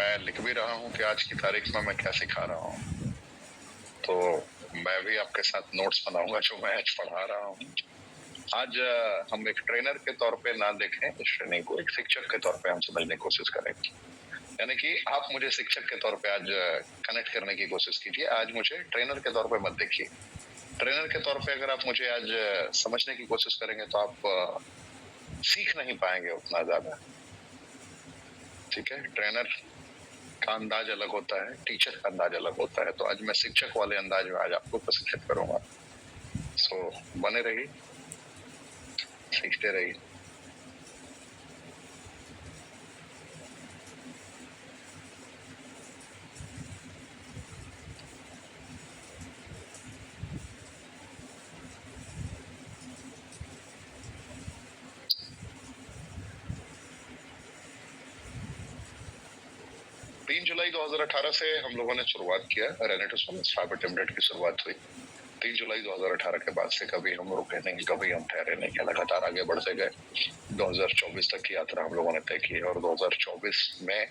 मैं लिख भी रहा हूँ कि आज की तारीख में मैं क्या सिखा रहा हूँ। तो मैं भी आपके साथ नोट्स बनाऊंगा जो मैं आज पढ़ा रहा हूँ। आज हम एक ट्रेनर के तौर पे ना देखें इस ट्रेनिंग को, एक शिक्षक के तौर पे हम समझने की कोशिश करेंगे। यानी कि आप मुझे शिक्षक के तौर पे आज कनेक्ट करने की कोशिश कीजिए। आज मुझे ट्रेनर के तौर पे मत देखिए। ट्रेनर के तौर पे अगर आप मुझे आज समझने की कोशिश करेंगे तो आप सीख नहीं पाएंगे उतना ज्यादा। ठीक है, ट्रेनर का अंदाज अलग होता है, टीचर का अंदाज अलग होता है। तो आज मैं शिक्षक वाले अंदाज में आज आपको प्रशिक्षित करूंगा। सो बने रहिए, सीखते रहिए। तीन जुलाई 2018 से हम लोगों ने शुरुआत किया। रेनेटस प्राइवेट लिमिटेड की शुरुआत हुई 3 जुलाई 2018 के बाद से। कभी हम रुके नहीं, कभी हम ठहरे नहीं, लगातार आगे बढ़ते गए। 2024 तक की यात्रा हम लोगों ने तय की और 2024 में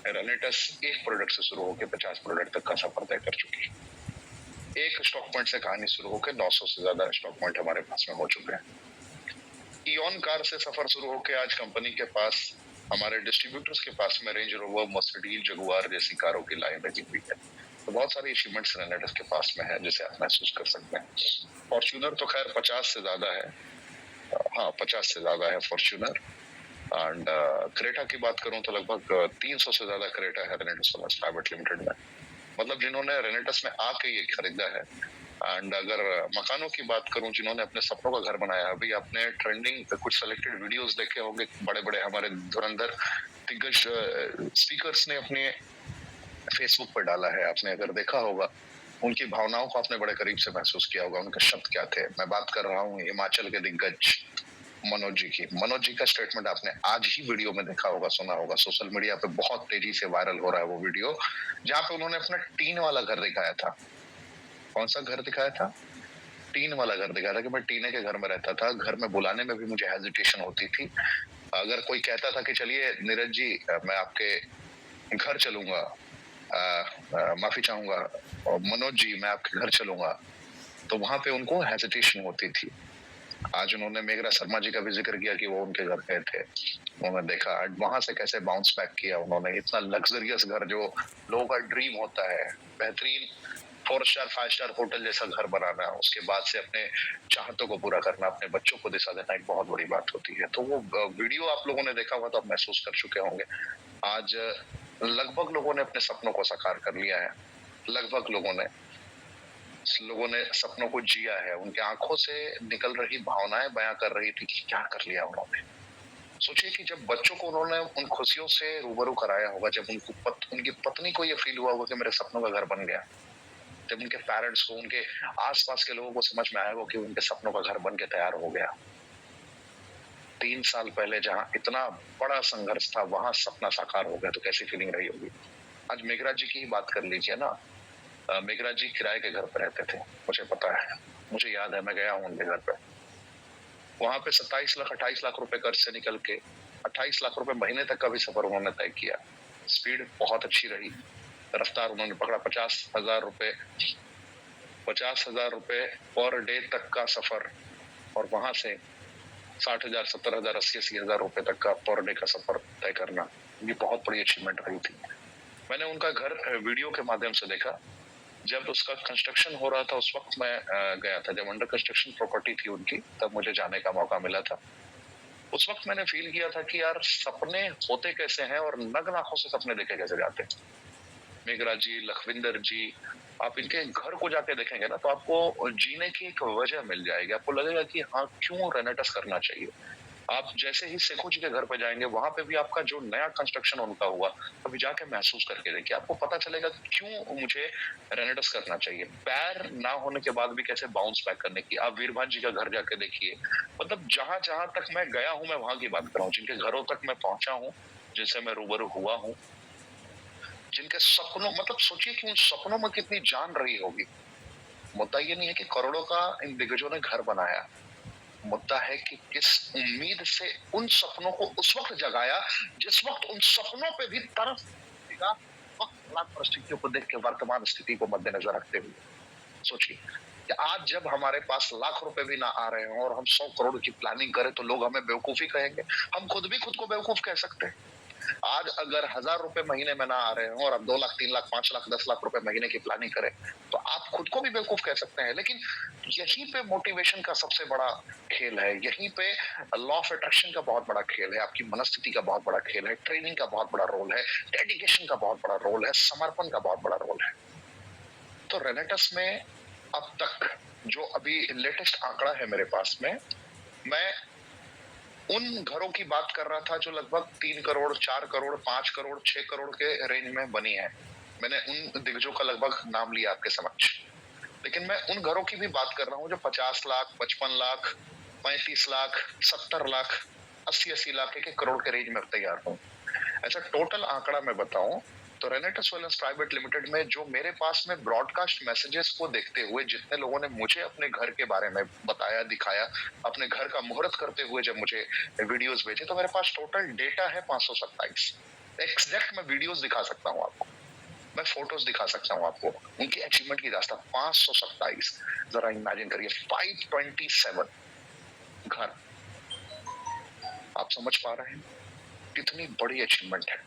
रेनेटस एक प्रोडक्ट से शुरू होकर 50 प्रोडक्ट तक का सफर तय कर चुकी है। एक स्टॉक पॉइंट से कहानी शुरू होकर 900 से ज्यादा स्टॉक पॉइंट हमारे पास में हो चुके हैं। इयॉन कार से सफर शुरू होकर आज कंपनी के पास, हमारे डिस्ट्रीब्यूटर्स के पास में रेंज रोवर, मर्सिडीज, जगुआर जैसी कारों की लाइन लगी हुई है। तो बहुत सारी अचीवमेंट्स रेनेटस के पास में है जिसे आप महसूस कर सकते हैं। फॉर्च्यूनर तो खैर 50 से ज्यादा है। हाँ, 50 से ज्यादा है फॉर्च्यूनर। एंड क्रेटा की बात करूं तो लगभग 300 से ज्यादा क्रेटा है रेनेटस प्राइवेट लिमिटेड में। मतलब जिन्होंने रेनेटस में आके ये खरीदा है। एंड अगर मकानों की बात करूं, जिन्होंने अपने सपनों का घर बनाया, अभी आपने ट्रेंडिंग कुछ सेलेक्टेड वीडियोस देखे होंगे। बड़े बड़े हमारे धुरंधर दिग्गज स्पीकर्स ने अपने फेसबुक पर डाला है, आपने अगर देखा होगा। उनकी भावनाओं को आपने बड़े करीब से महसूस किया होगा। उनके शब्द क्या थे? मैं बात कर रहा हूँ हिमाचल के दिग्गज मनोज जी की। मनोज जी का स्टेटमेंट आपने आज ही वीडियो में देखा होगा, सुना होगा। सोशल मीडिया पे बहुत तेजी से वायरल हो रहा है वो वीडियो, जहाँ पे उन्होंने अपना टीन वाला घर दिखाया था। कौन सा घर दिखाया था? टीन वाला घर दिखाया था कि मैं टीने के घर में रहता था। घर में बुलाने में भी मुझे हेजिटेशन होती थी। अगर कोई कहता था कि चलिए नीरज जी मैं आपके घर चलूंगा, माफी चाहूंगा, और मनोज जी मैं आपके घर चलूंगा, तो वहां पे उनको हेजिटेशन होती थी। आज उन्होंने मेघरा शर्मा जी का भी जिक्र किया कि वो उनके घर गए थे, उन्होंने देखा वहां से कैसे बाउंस बैक किया उन्होंने। इतना लग्जरियस घर जो लोगों का ड्रीम होता है, बेहतरीन 4 स्टार 5 स्टार होटल जैसा घर बनाना, उसके बाद से अपने चाहतों को पूरा करना, अपने बच्चों को दिशा देना एक बहुत बड़ी बात होती है। तो वो वीडियो आप लोगों ने देखा हुआ तो आप महसूस कर चुके होंगे। आज लगभग लोगों ने अपने सपनों को साकार कर लिया है। लगभग लोगों ने सपनों को जिया है। उनके आंखों से निकल रही भावनाएं बयां कर रही थी कि क्या कर लिया उन्होंने। सोचिए कि जब बच्चों को उन्होंने उन खुशियों से रूबरू कराया होगा, जब उनकी पत्नी को ये फील हुआ होगा कि मेरे सपनों का घर बन गया, जब उनके पेरेंट्स को, उनके आसपास के लोगों को समझ में आया होगा कि उनके सपनों का घर बन के तैयार हो गया। 3 साल पहले जहां इतना बड़ा संघर्ष था, वहां सपना साकार हो गया, तो कैसी फीलिंग रही होगी। आज मेघराज जी की ही बात कर लीजिए ना। मेघराज जी किराए के घर पर रहते थे, मुझे पता है, मुझे याद है, मैं गया हूँ उनके घर पे। वहां पे 27 लाख 28 लाख रुपए कर्ज से निकल के 28 लाख रुपए महीने तक का भी सफर उन्होंने तय किया। स्पीड बहुत अच्छी रही, रफ्तार उन्होंने पकड़ा। 50,000 रुपए पर डे तक का सफर, और वहां से 60,000 70,000 80,000 रुपए तक का पर डे का सफर तय करना, ये बहुत बड़ी अचीवमेंट रही थी। मैंने उनका घर वीडियो के माध्यम से देखा। जब उसका कंस्ट्रक्शन हो रहा था उस वक्त मैं गया था। जब अंडर कंस्ट्रक्शन प्रॉपर्टी थी उनकी, तब मुझे जाने का मौका मिला था। उस वक्त मैंने फील किया था कि यार सपने होते कैसे हैं और नग्न आंखों से सपने देखे कैसे जाते हैं। मेघरा जी, लखविंदर जी, आप इनके घर को जाके देखेंगे ना तो आपको जीने की एक वजह मिल जाएगी। आपको लगेगा कि हाँ, क्यों रेनेटस करना चाहिए। आप जैसे ही सेखू जी के घर पे जाएंगे, वहां पे भी आपका जो नया कंस्ट्रक्शन उनका हुआ, अभी जाके महसूस करके देखिए, आपको पता चलेगा कि क्यों मुझे रेनेटस करना चाहिए। पैर ना होने के बाद भी कैसे बाउंस बैक करने की। आप वीरभान जी का घर जाके देखिए। मतलब जहां जहां तक मैं गया हूं, मैं वहां की बात कर रहा हूँ, जिनके घरों तक मैं पहुंचा हूँ, जिनसे मैं रूबरू हुआ हूँ, जिनके सपनों, मतलब सोचिए कि उन सपनों में कितनी जान रही होगी। मुद्दा ये नहीं है कि करोड़ों का इन दिग्गजों ने घर बनाया, मुद्दा है कि किस उम्मीद से उन सपनों को उस वक्त जगाया जिस वक्त उन सपनों पे भी तरस पड़ेगा वक्त परिस्थितियों को देख के, वर्तमान स्थिति को मद्देनजर रखते हुए। सोचिए कि आज जब हमारे पास लाख रुपए भी ना आ रहे हो और हम 100 करोड़ की प्लानिंग करें तो लोग हमें बेवकूफी कहेंगे। हम खुद भी खुद को बेवकूफ कह सकते हैं। आज अगर 1000 रुपए महीने में ना आ रहे हो और आप 2 लाख, 3 लाख, 5 लाख, 10 लाख रुपए महीने की प्लानिंग करें तो आप खुद को भी बेवकूफ कह सकते हैं। लेकिन यहीं पे मोटिवेशन का सबसे बड़ा खेल है, यहीं पे लॉ ऑफ अट्रैक्शन का बहुत बड़ा खेल है, आपकी मनस्थिति का बहुत बड़ा खेल है, ट्रेनिंग का बहुत बड़ा रोल है, डेडिकेशन का बहुत बड़ा रोल है, समर्पण का बहुत बड़ा रोल है। तो रेनेटस में अब तक जो अभी लेटेस्ट आंकड़ा है मेरे पास में, मैं उन घरों की बात कर रहा था जो लगभग 3 करोड़, 4 करोड़, 5 करोड़, 6 करोड़ के रेंज में बनी है। मैंने उन दिग्गजों का लगभग नाम लिया आपके समक्ष, लेकिन मैं उन घरों की भी बात कर रहा हूं जो 50 लाख, 55 लाख, 35 लाख, 70 लाख, 80 लाख, 1 करोड़ के रेंज में तैयार हूं। ऐसा टोटल आंकड़ा मैं बताऊं तो रेनेटस वेलनेस प्राइवेट लिमिटेड में जो मेरे पास में ब्रॉडकास्ट मैसेजेस को देखते हुए जितने लोगों ने मुझे अपने घर के बारे में बताया, दिखाया, अपने घर का मुहूर्त करते हुए जब मुझे वीडियोस भेजे, तो मेरे पास टोटल डेटा है 527। एग्जैक्ट मैं वीडियोस दिखा सकता हूँ आपको, मैं फोटोज दिखा सकता हूँ आपको, उनकी अचीवमेंट की दास्तां 527। जरा इमेजिन करिए 527 घर। आप समझ पा रहे हैं कितनी बड़ी अचीवमेंट है।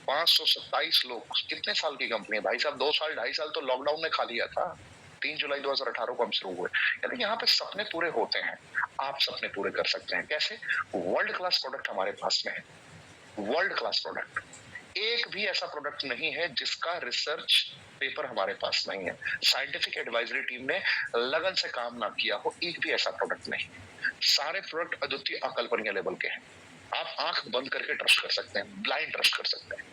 527 लोग, कितने साल की कंपनी है भाई साहब? 2 साल, 2.5 साल तो लॉकडाउन ने खा लिया था। 3 जुलाई 2018 को हम शुरू हुए। यानी यहाँ पे सपने पूरे होते हैं। आप सपने पूरे कर सकते हैं। कैसे? वर्ल्ड क्लास प्रोडक्ट हमारे पास में है, वर्ल्ड क्लास प्रोडक्ट। एक भी ऐसा प्रोडक्ट नहीं है जिसका रिसर्च पेपर हमारे पास नहीं है, साइंटिफिक एडवाइजरी टीम ने लगन से काम ना किया हो, एक भी ऐसा प्रोडक्ट नहीं। सारे प्रोडक्ट अद्वितीय, अकल्पनीय लेवल के हैं। आप आंख बंद करके ट्रस्ट कर सकते हैं, ब्लाइंड ट्रस्ट कर सकते हैं।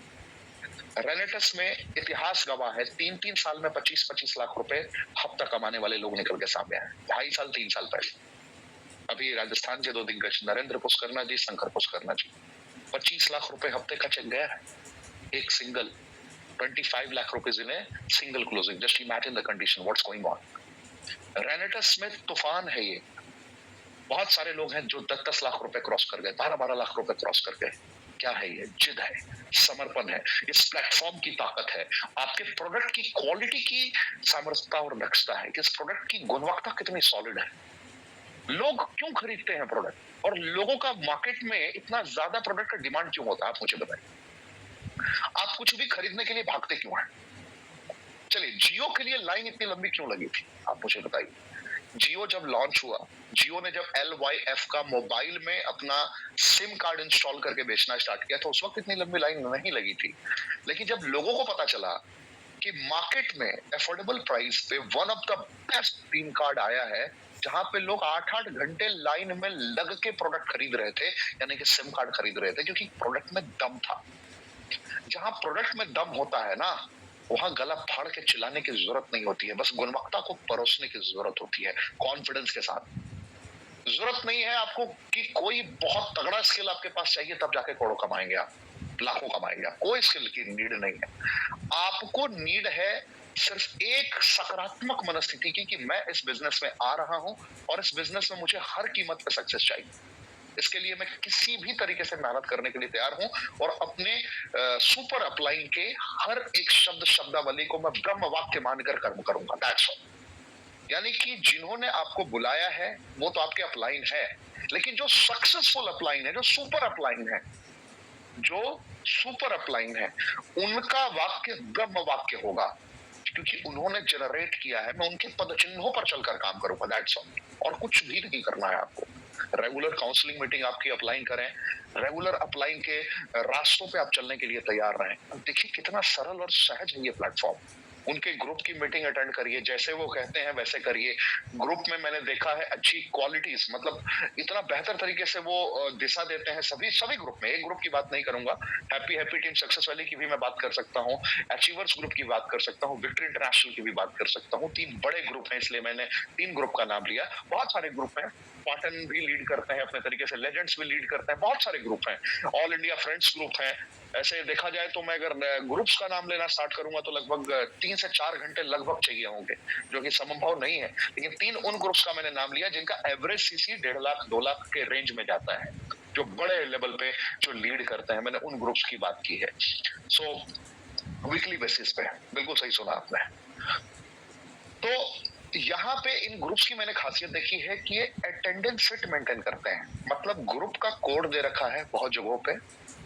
रेनेटस में इतिहास गवाह है, 3-3 साल में 25-25 लाख रुपए हफ्ता कमाने वाले लोग निकल के सामने आए। 2.5 साल, 3 साल पहले अभी राजस्थान के 2 दिग्गज नरेंद्र पुष्करना जी, शंकर पुष्करना जी, 25 लाख रुपए हफ्ते का चेक गया है, एक single 25 lakh rupees in a single closing. Just imagine the condition, what's going on. रेनेटस में तूफान है ये। बहुत सारे लोग हैं जो 10-10 लाख रुपए क्रॉस कर गए, 12-12 लाख रुपए क्रॉस कर गए। क्या है ये? जिद है, समर्पण है, इस प्लेटफॉर्म की ताकत है, आपके प्रोडक्ट की क्वालिटी की सामर्थ्यता और दक्षता है कि इस प्रोडक्ट की गुणवत्ता कितनी सॉलिड है। लोग क्यों खरीदते हैं प्रोडक्ट, और लोगों का मार्केट में इतना ज्यादा प्रोडक्ट का डिमांड क्यों होता है? आप मुझे बताइए। आप कुछ भी खरीदने के लिए भागते क्यों हैं? चलिए, जियो के लिए लाइन इतनी लंबी क्यों लगी थी? आप मुझे बताइए। जियो जब लॉन्च हुआ, जियो ने जब LYF का मोबाइल में अपना सिम कार्ड इंस्टॉल करके बेचना स्टार्ट किया तो उस वक्त इतनी लंबी लाइन नहीं लगी थी। लेकिन जब लोगों को पता चला कि मार्केट में अफोर्डेबल प्राइस पे one of the best SIM card आया है, जहां पे लोग 8-8 घंटे लाइन में लग के प्रोडक्ट खरीद रहे थे, यानी कि सिम कार्ड खरीद रहे थे, क्योंकि प्रोडक्ट में दम था। जहां प्रोडक्ट में दम होता है ना, वहां गला फाड़ के चिल्लाने की जरूरत नहीं होती है, बस गुणवत्ता को परोसने की जरूरत होती है, कॉन्फिडेंस के साथ। जरूरत नहीं है आपको कि कोई बहुत तगड़ा स्किल आपके पास चाहिए तब जाके करोड़ों कमाएंगे आप, लाखों कमाएंगे आप। कोई स्किल की नीड नहीं है। आपको नीड है सिर्फ एक सकारात्मक मनस्थिति की कि मैं इस बिजनेस में आ रहा हूं और इस बिजनेस में मुझे हर कीमत पर सक्सेस चाहिए। इसके लिए मैं किसी भी तरीके से मेहनत करने के लिए तैयार हूं और अपने सुपर अपलाइन के हर एक शब्दावली को मैं ब्रह्म वाक्य मानकर कर्म करूंगा। That's all. यानी कि जिन्होंने आपको बुलाया है वो तो आपके अपलाइन है, लेकिन जो सक्सेसफुल अपलाइन है, जो सुपर अपलाइन है, जो सुपर अपलाइन है, उनका वाक्य ब्रह्म वाक्य होगा, क्योंकि उन्होंने जनरेट किया है। मैं उनके पद चिन्हों पर चलकर काम करूंगा। That's all. और कुछ भी नहीं करना है आपको। रेगुलर काउंसलिंग मीटिंग आपकी अपलाइन करें, रेगुलर अपलाइन के रास्तों पे आप चलने के लिए तैयार रहें। देखिए कितना सरल और सहज है ये प्लेटफॉर्म। उनके ग्रुप की मीटिंग अटेंड करिए, जैसे वो कहते हैं वैसे करिए। ग्रुप में मैंने देखा है अच्छी क्वालिटीज, मतलब इतना बेहतर तरीके से वो दिशा देते हैं सभी ग्रुप में। एक ग्रुप की बात नहीं करूंगा, हैप्पी टीम सक्सेस वैली की भी मैं बात कर सकता हूँ, अचीवर्स ग्रुप की बात कर सकता हूँ, विक्ट्री इंटरनेशनल की भी बात कर सकता हूँ। 3 बड़े ग्रुप हैं, इसलिए मैंने 3 ग्रुप का नाम लिया। बहुत सारे ग्रुप हैं, पाटन भी लीड करते हैं अपने तरीके से, लेजेंड्स भी लीड करते हैं, बहुत सारे ग्रुप हैं, ऑल इंडिया फ्रेंड्स ग्रुप है। ऐसे देखा जाए तो मैं अगर ग्रुप्स का नाम लेना स्टार्ट करूंगा तो लगभग 3 से 4 घंटे लगभग चाहिए होंगे, जो कि संभव नहीं है। लेकिन 3 उन ग्रुप्स का मैंने नाम लिया जिनका एवरेज सीसी 1.5 लाख 2 लाख के रेंज में जाता है, जो बड़े लेवल पे जो लीड करते हैं। मैंने उन ग्रुप्स की बात की है। सो वीकली बेसिस पे, बिल्कुल सही सुना आपने। तो यहाँ पे इन ग्रुप्स की मैंने खासियत देखी है कि ये अटेंडेंस फिट मेंटेन करते हैं। मतलब ग्रुप का कोड दे रखा है बहुत जगहों पे,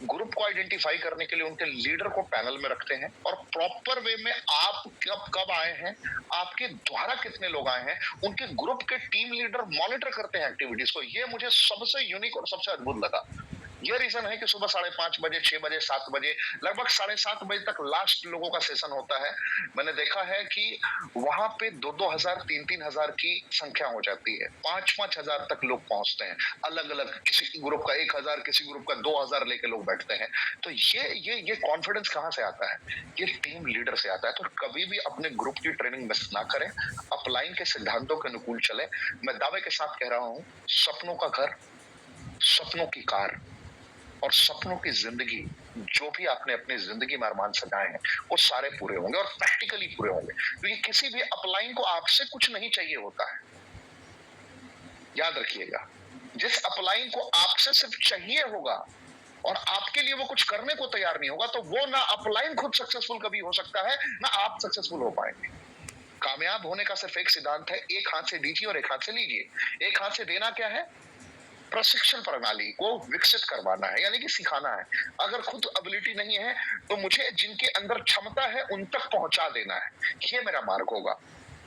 ग्रुप को आइडेंटिफाई करने के लिए उनके लीडर को पैनल में रखते हैं और प्रॉपर वे में आप कब कब आए हैं, आपके द्वारा कितने लोग आए हैं, उनके ग्रुप के टीम लीडर मॉनिटर करते हैं एक्टिविटीज को। ये मुझे सबसे यूनिक और सबसे अद्भुत लगा। ये रीजन है कि सुबह 5:30 बजे, 6 बजे, 7 बजे, लगभग 7:30 बजे तक लास्ट लोगों का सेशन होता है। मैंने देखा है कि वहां पे 2-2 हजार, 3-3 हजार की संख्या हो जाती है, 5-5 हजार तक लोग पहुंचते हैं। अलग अलग, किसी ग्रुप का 1,000, किसी ग्रुप का 2,000 लेके लोग बैठते हैं। तो ये कॉन्फिडेंस कहाँ से आता है? ये टीम लीडर से आता है। तो कभी भी अपने ग्रुप की ट्रेनिंग मिस ना करें, अपलाइन के सिद्धांतों के अनुकूल चले। मैं दावे के साथ कह रहा हूं, सपनों का घर, सपनों की कार और सपनों की जिंदगी, जो भी आपने अपनी जिंदगी में अरमान सजाए हैं, वो सारे पूरे होंगे और प्रैक्टिकली पूरे होंगे। क्योंकि किसी भी अपलाइन को आपसे कुछ नहीं चाहिए होता है, याद रखिएगा। जिस अपलाइन को आपसे सिर्फ चाहिए होगा और आपके लिए वो कुछ करने को तैयार नहीं होगा, तो वो ना अपलाइन खुद सक्सेसफुल कभी हो सकता है, ना आप सक्सेसफुल हो पाएंगे। कामयाब होने का सिर्फ एक सिद्धांत है, एक हाथ से दीजिए और एक हाथ से लीजिए। एक हाथ से देना क्या है? प्रशिक्षण प्रणाली को विकसित करवाना है, यानी कि सिखाना है। अगर खुद एबिलिटी नहीं है तो मुझे जिनके अंदर क्षमता है उन तक पहुंचा देना है, ये मेरा मार्ग होगा।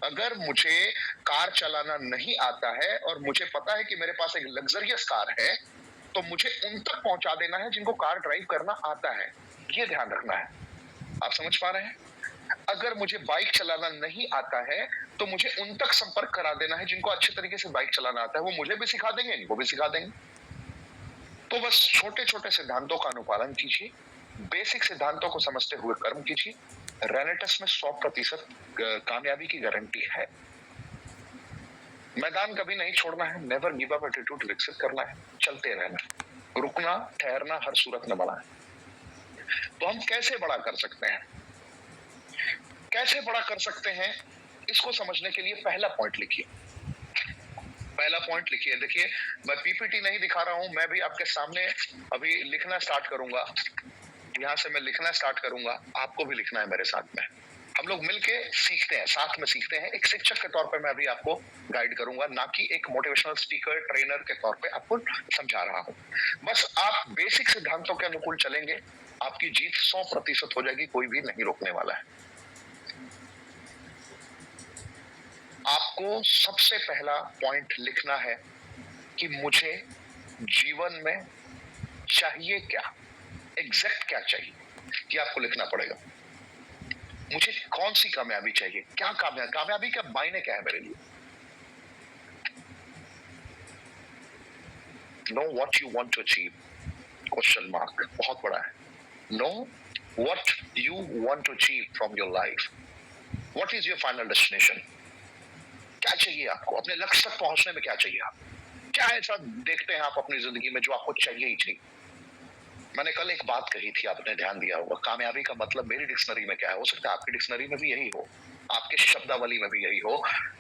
अगर मुझे कार चलाना नहीं आता है और मुझे पता है कि मेरे पास एक लग्जरियस कार है, तो मुझे उन तक पहुंचा देना है जिनको कार ड्राइव करना आता है, ये ध्यान रखना है। आप समझ पा रहे हैं? अगर मुझे बाइक चलाना नहीं आता है तो मुझे उन तक संपर्क करा देना है जिनको अच्छे तरीके से बाइक चलाना आता है। वो मुझे भी सिखा देंगे, इनको भी सिखा देंगे। तो बस छोटे छोटे सिद्धांतों का अनुपालन कीजिए, बेसिक सिद्धांतों को समझते हुए कर्म कीजिए। रेनेटस में 100% कामयाबी की गारंटी है। मैदान कभी नहीं छोड़ना है, नेवर गिव अप एटीट्यूड विकसित करना है, चलते रहना, रुकना ठहरना हर सूरत में बड़ा है। तो हम कैसे बड़ा कर सकते हैं? कैसे बड़ा कर सकते हैं, इसको समझने के लिए पहला पॉइंट लिखिए। पहला पॉइंट लिखिए। देखिए, मैं पीपीटी नहीं दिखा रहा हूं, मैं भी आपके सामने अभी लिखना स्टार्ट करूंगा। यहां से मैं लिखना स्टार्ट करूंगा, आपको भी लिखना है मेरे साथ में। हम लोग मिलके सीखते हैं, साथ में सीखते हैं। एक शिक्षक के तौर पे मैं अभी आपको गाइड करूंगा, ना कि एक मोटिवेशनल स्पीकर, ट्रेनर के तौर पे आपको समझा रहा हूं। बस आप बेसिक सिद्धांतों के अनुकूल चलेंगे, आपकी जीत 100% हो जाएगी, कोई भी नहीं रोकने वाला है। आपको सबसे पहला पॉइंट लिखना है कि मुझे जीवन में चाहिए क्या, एग्जैक्ट क्या चाहिए, ये आपको लिखना पड़ेगा। मुझे कौन सी कामयाबी चाहिए, क्या कामयाबी का मायने क्या है मेरे लिए। Know what you want to achieve, question mark बहुत बड़ा है। Know what you want to achieve from your life, what is your final destination. क्या चाहिए आपको, अपने लक्ष्य तक पहुंचने में क्या चाहिए आप, क्या ऐसा देखते हैं आप अपनी जिंदगी में जो आपको चाहिए ही चाहिए। मैंने कल एक बात कही थी, आपने ध्यान दिया होगा, कामयाबी का मतलब मेरी डिक्शनरी में क्या है, हो सकता है आपकी डिक्शनरी में भी यही हो, आपके शब्दावली में भी यही हो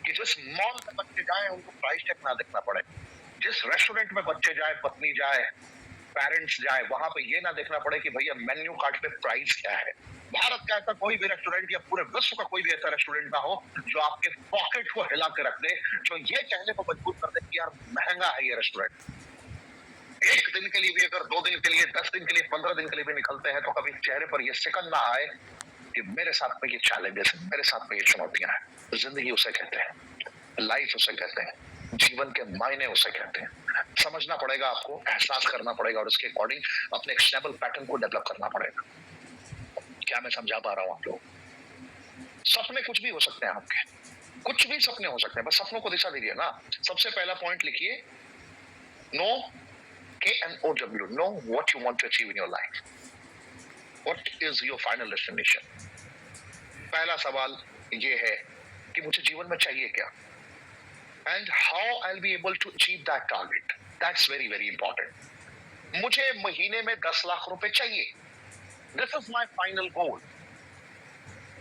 कि जिस मॉल में बच्चे जाए उनको प्राइस टैग ना देखना पड़े, जिस रेस्टोरेंट में बच्चे जाए, पत्नी जाए, पेरेंट्स जाए, वहां पे ये ना देखना पड़े कि भैया मेन्यू कार्ड पे प्राइस क्या है। भारत का ऐसा कोई भी रेस्टोरेंट या पूरे विश्व का कोई भी ऐसा रेस्टोरेंट ना हो जो आपके पॉकेट को हिला के रख दे, जो ये कहने को मजबूर कर दे कि यार महंगा है ये रेस्टोरेंट। एक दिन के लिए भी, अगर 2 दिन के लिए, 10 दिन के लिए, 15 दिन के लिए भी निकलते हैं, तो कभी चेहरे पर ये सिकन ना आए कि मेरे साथ में ये चैलेंजेस है, मेरे साथ में ये चुनौतियां हैं। जिंदगी उसे कहते हैं, लाइफ उसे कहते हैं, जीवन के मायने उसे कहते हैं। समझना पड़ेगा आपको, एहसास करना पड़ेगा और उसके अकॉर्डिंग अपने एक स्टेबल पैटर्न को डेवलप करना पड़ेगा। क्या मैं समझा पा रहा हूं आप लोग? सपने कुछ भी हो सकते हैं आपके, कुछ भी सपने हो सकते हैं, बस सपनों को दिशा दीजिए ना। सबसे पहला पॉइंट लिखिए, no KNOW, know what you want to achieve in your life. What is your final destination? पहला सवाल ये है कि मुझे जीवन में चाहिए क्या, and how I'll be able to achieve that target. That's very very important. मुझे महीने में 10 लाख रुपए चाहिए, this is my final goal.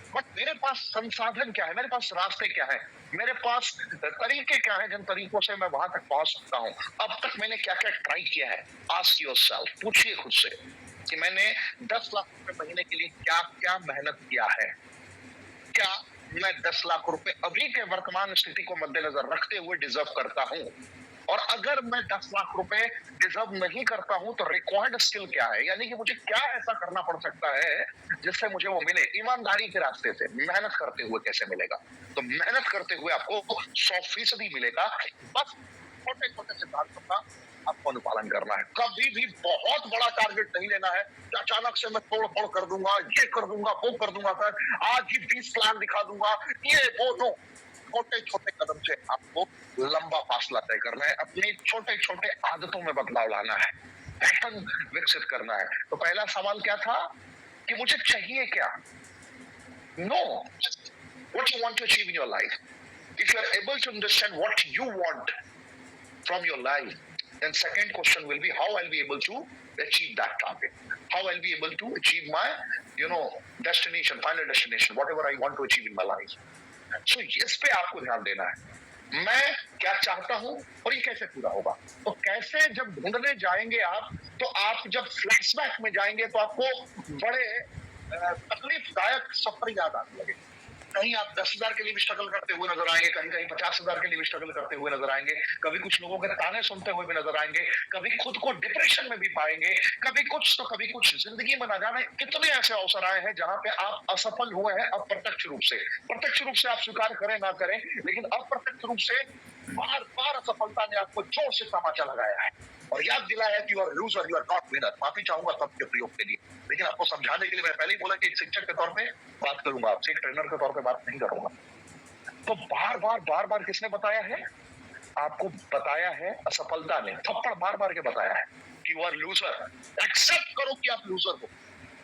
But मेरे पास संसाधन क्या है, मेरे पास रास्ते क्या है, मेरे पास तरीके क्या है जिन तरीकों से मैं वहां तक पहुंच सकता हूं। अब तक मैंने क्या क्या ट्राई किया है। आस्क योरसेल्फ, पूछिए खुद से, कि मैंने 10 लाख रुपए महीने के लिए क्या क्या मेहनत किया है, क्या मैं 10 लाख रुपए अभी के वर्तमान स्थिति को मद्देनजर रखते हुए डिजर्व करता हूं, और अगर मैं 10 लाख रुपए डिजर्व नहीं करता हूं तो रिक्वायर्ड स्किल क्या है, यानी कि मुझे क्या ऐसा करना पड़ सकता है जिससे मुझे वो मिले। ईमानदारी के रास्ते से, मेहनत करते हुए कैसे मिलेगा? तो मेहनत करते हुए आपको 100% मिलेगा। बस छोटे छोटे सिद्धांतों का आपको अनुपालन करना है। कभी भी बहुत बड़ा टारगेट नहीं लेना है कि अचानक से मैं तोड़ फोड़ कर दूंगा, ये कर दूंगा, वो कर दूंगा, सर आज ही 20 प्लान दिखा दूंगा, ये वो। नो, छोटे छोटे कदम से आपको लंबा फासला तय करना है, अपनी छोटे छोटे आदतों में बदलाव लाना है, पैटर्न विकसित करना है। तो पहला सवाल क्या था कि मुझे चाहिए क्या? Know, what you want to achieve in your life. If you are able to understand what you want from your life, then second question will be how I'll be able to achieve that target, how I'll be able to achieve my destination, final destination, whatever I want to achieve in my life. So इस पे आपको ध्यान देना है, मैं क्या चाहता हूं और ये कैसे पूरा होगा। तो कैसे जब ढूंढने जाएंगे आप, तो आप जब फ्लैशबैक में जाएंगे तो आपको बड़े तकलीफदायक सफर याद आने लगे। कहीं आप 10,000 के लिए भी स्ट्रगल करते हुए नजर आएंगे, कहीं कहीं 50,000 के लिए भी स्ट्रगल करते हुए नजर आएंगे, कभी कुछ लोगों के ताने सुनते हुए भी नजर आएंगे, कभी खुद को डिप्रेशन में भी पाएंगे, कभी कुछ जिंदगी में ना जाने कितने ऐसे अवसर आए हैं जहां पे आप असफल हुए हैं अप्रत्यक्ष रूप से। प्रत्यक्ष रूप से आप स्वीकार करें ना करें, लेकिन अप्रत्यक्ष रूप से बार बार असफलता ने आपको जोर से तमाचा लगाया है और याद दिलाया है कि you are loser, you are not winner. माफी चाहूंगा सबके प्रयोग के लिए, लेकिन आपको समझाने के लिए मैं पहले ही बोला कि एक शिक्षक के तौर पे बात करूंगा, आपसे एक ट्रेनर के तौर पे बात नहीं करूंगा। तो बार बार किसने बताया है? आपको बताया है असफलता ने, थप्पड़ बार बार के बताया है कि यू आर लूजर। एक्सेप्ट करो कि आप लूजर हो,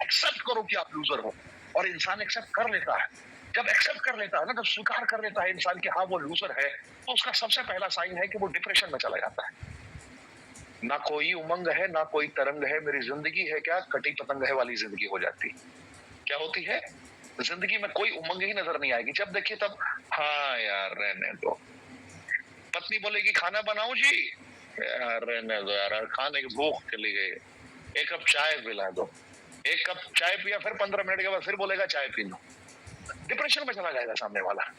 एक्सेप्ट करो कि आप लूजर हो। और इंसान एक्सेप्ट कर लेता है, जब एक्सेप्ट कर लेता है ना, जब स्वीकार कर लेता है इंसान कि हाँ वो लूजर है, तो उसका सबसे पहला साइन है कि वो डिप्रेशन में चला जाता है। ना कोई उमंग है, ना कोई तरंग है, मेरी जिंदगी है क्या कटी पतंग है वाली जिंदगी हो जाती। क्या होती है? जिंदगी में कोई उमंग ही नजर नहीं आएगी। जब देखिए तब हाँ यार रहने दो। पत्नी बोलेगी खाना बनाऊं जी, यार रहने दो यार, खाने की भूख चली गई, एक कप चाय पिला दो। एक कप चाय पिया, फिर 15 मिनट के बाद फिर बोलेगा चाय पी लो। डिप्रेशन में चला जाएगा सामने वाला।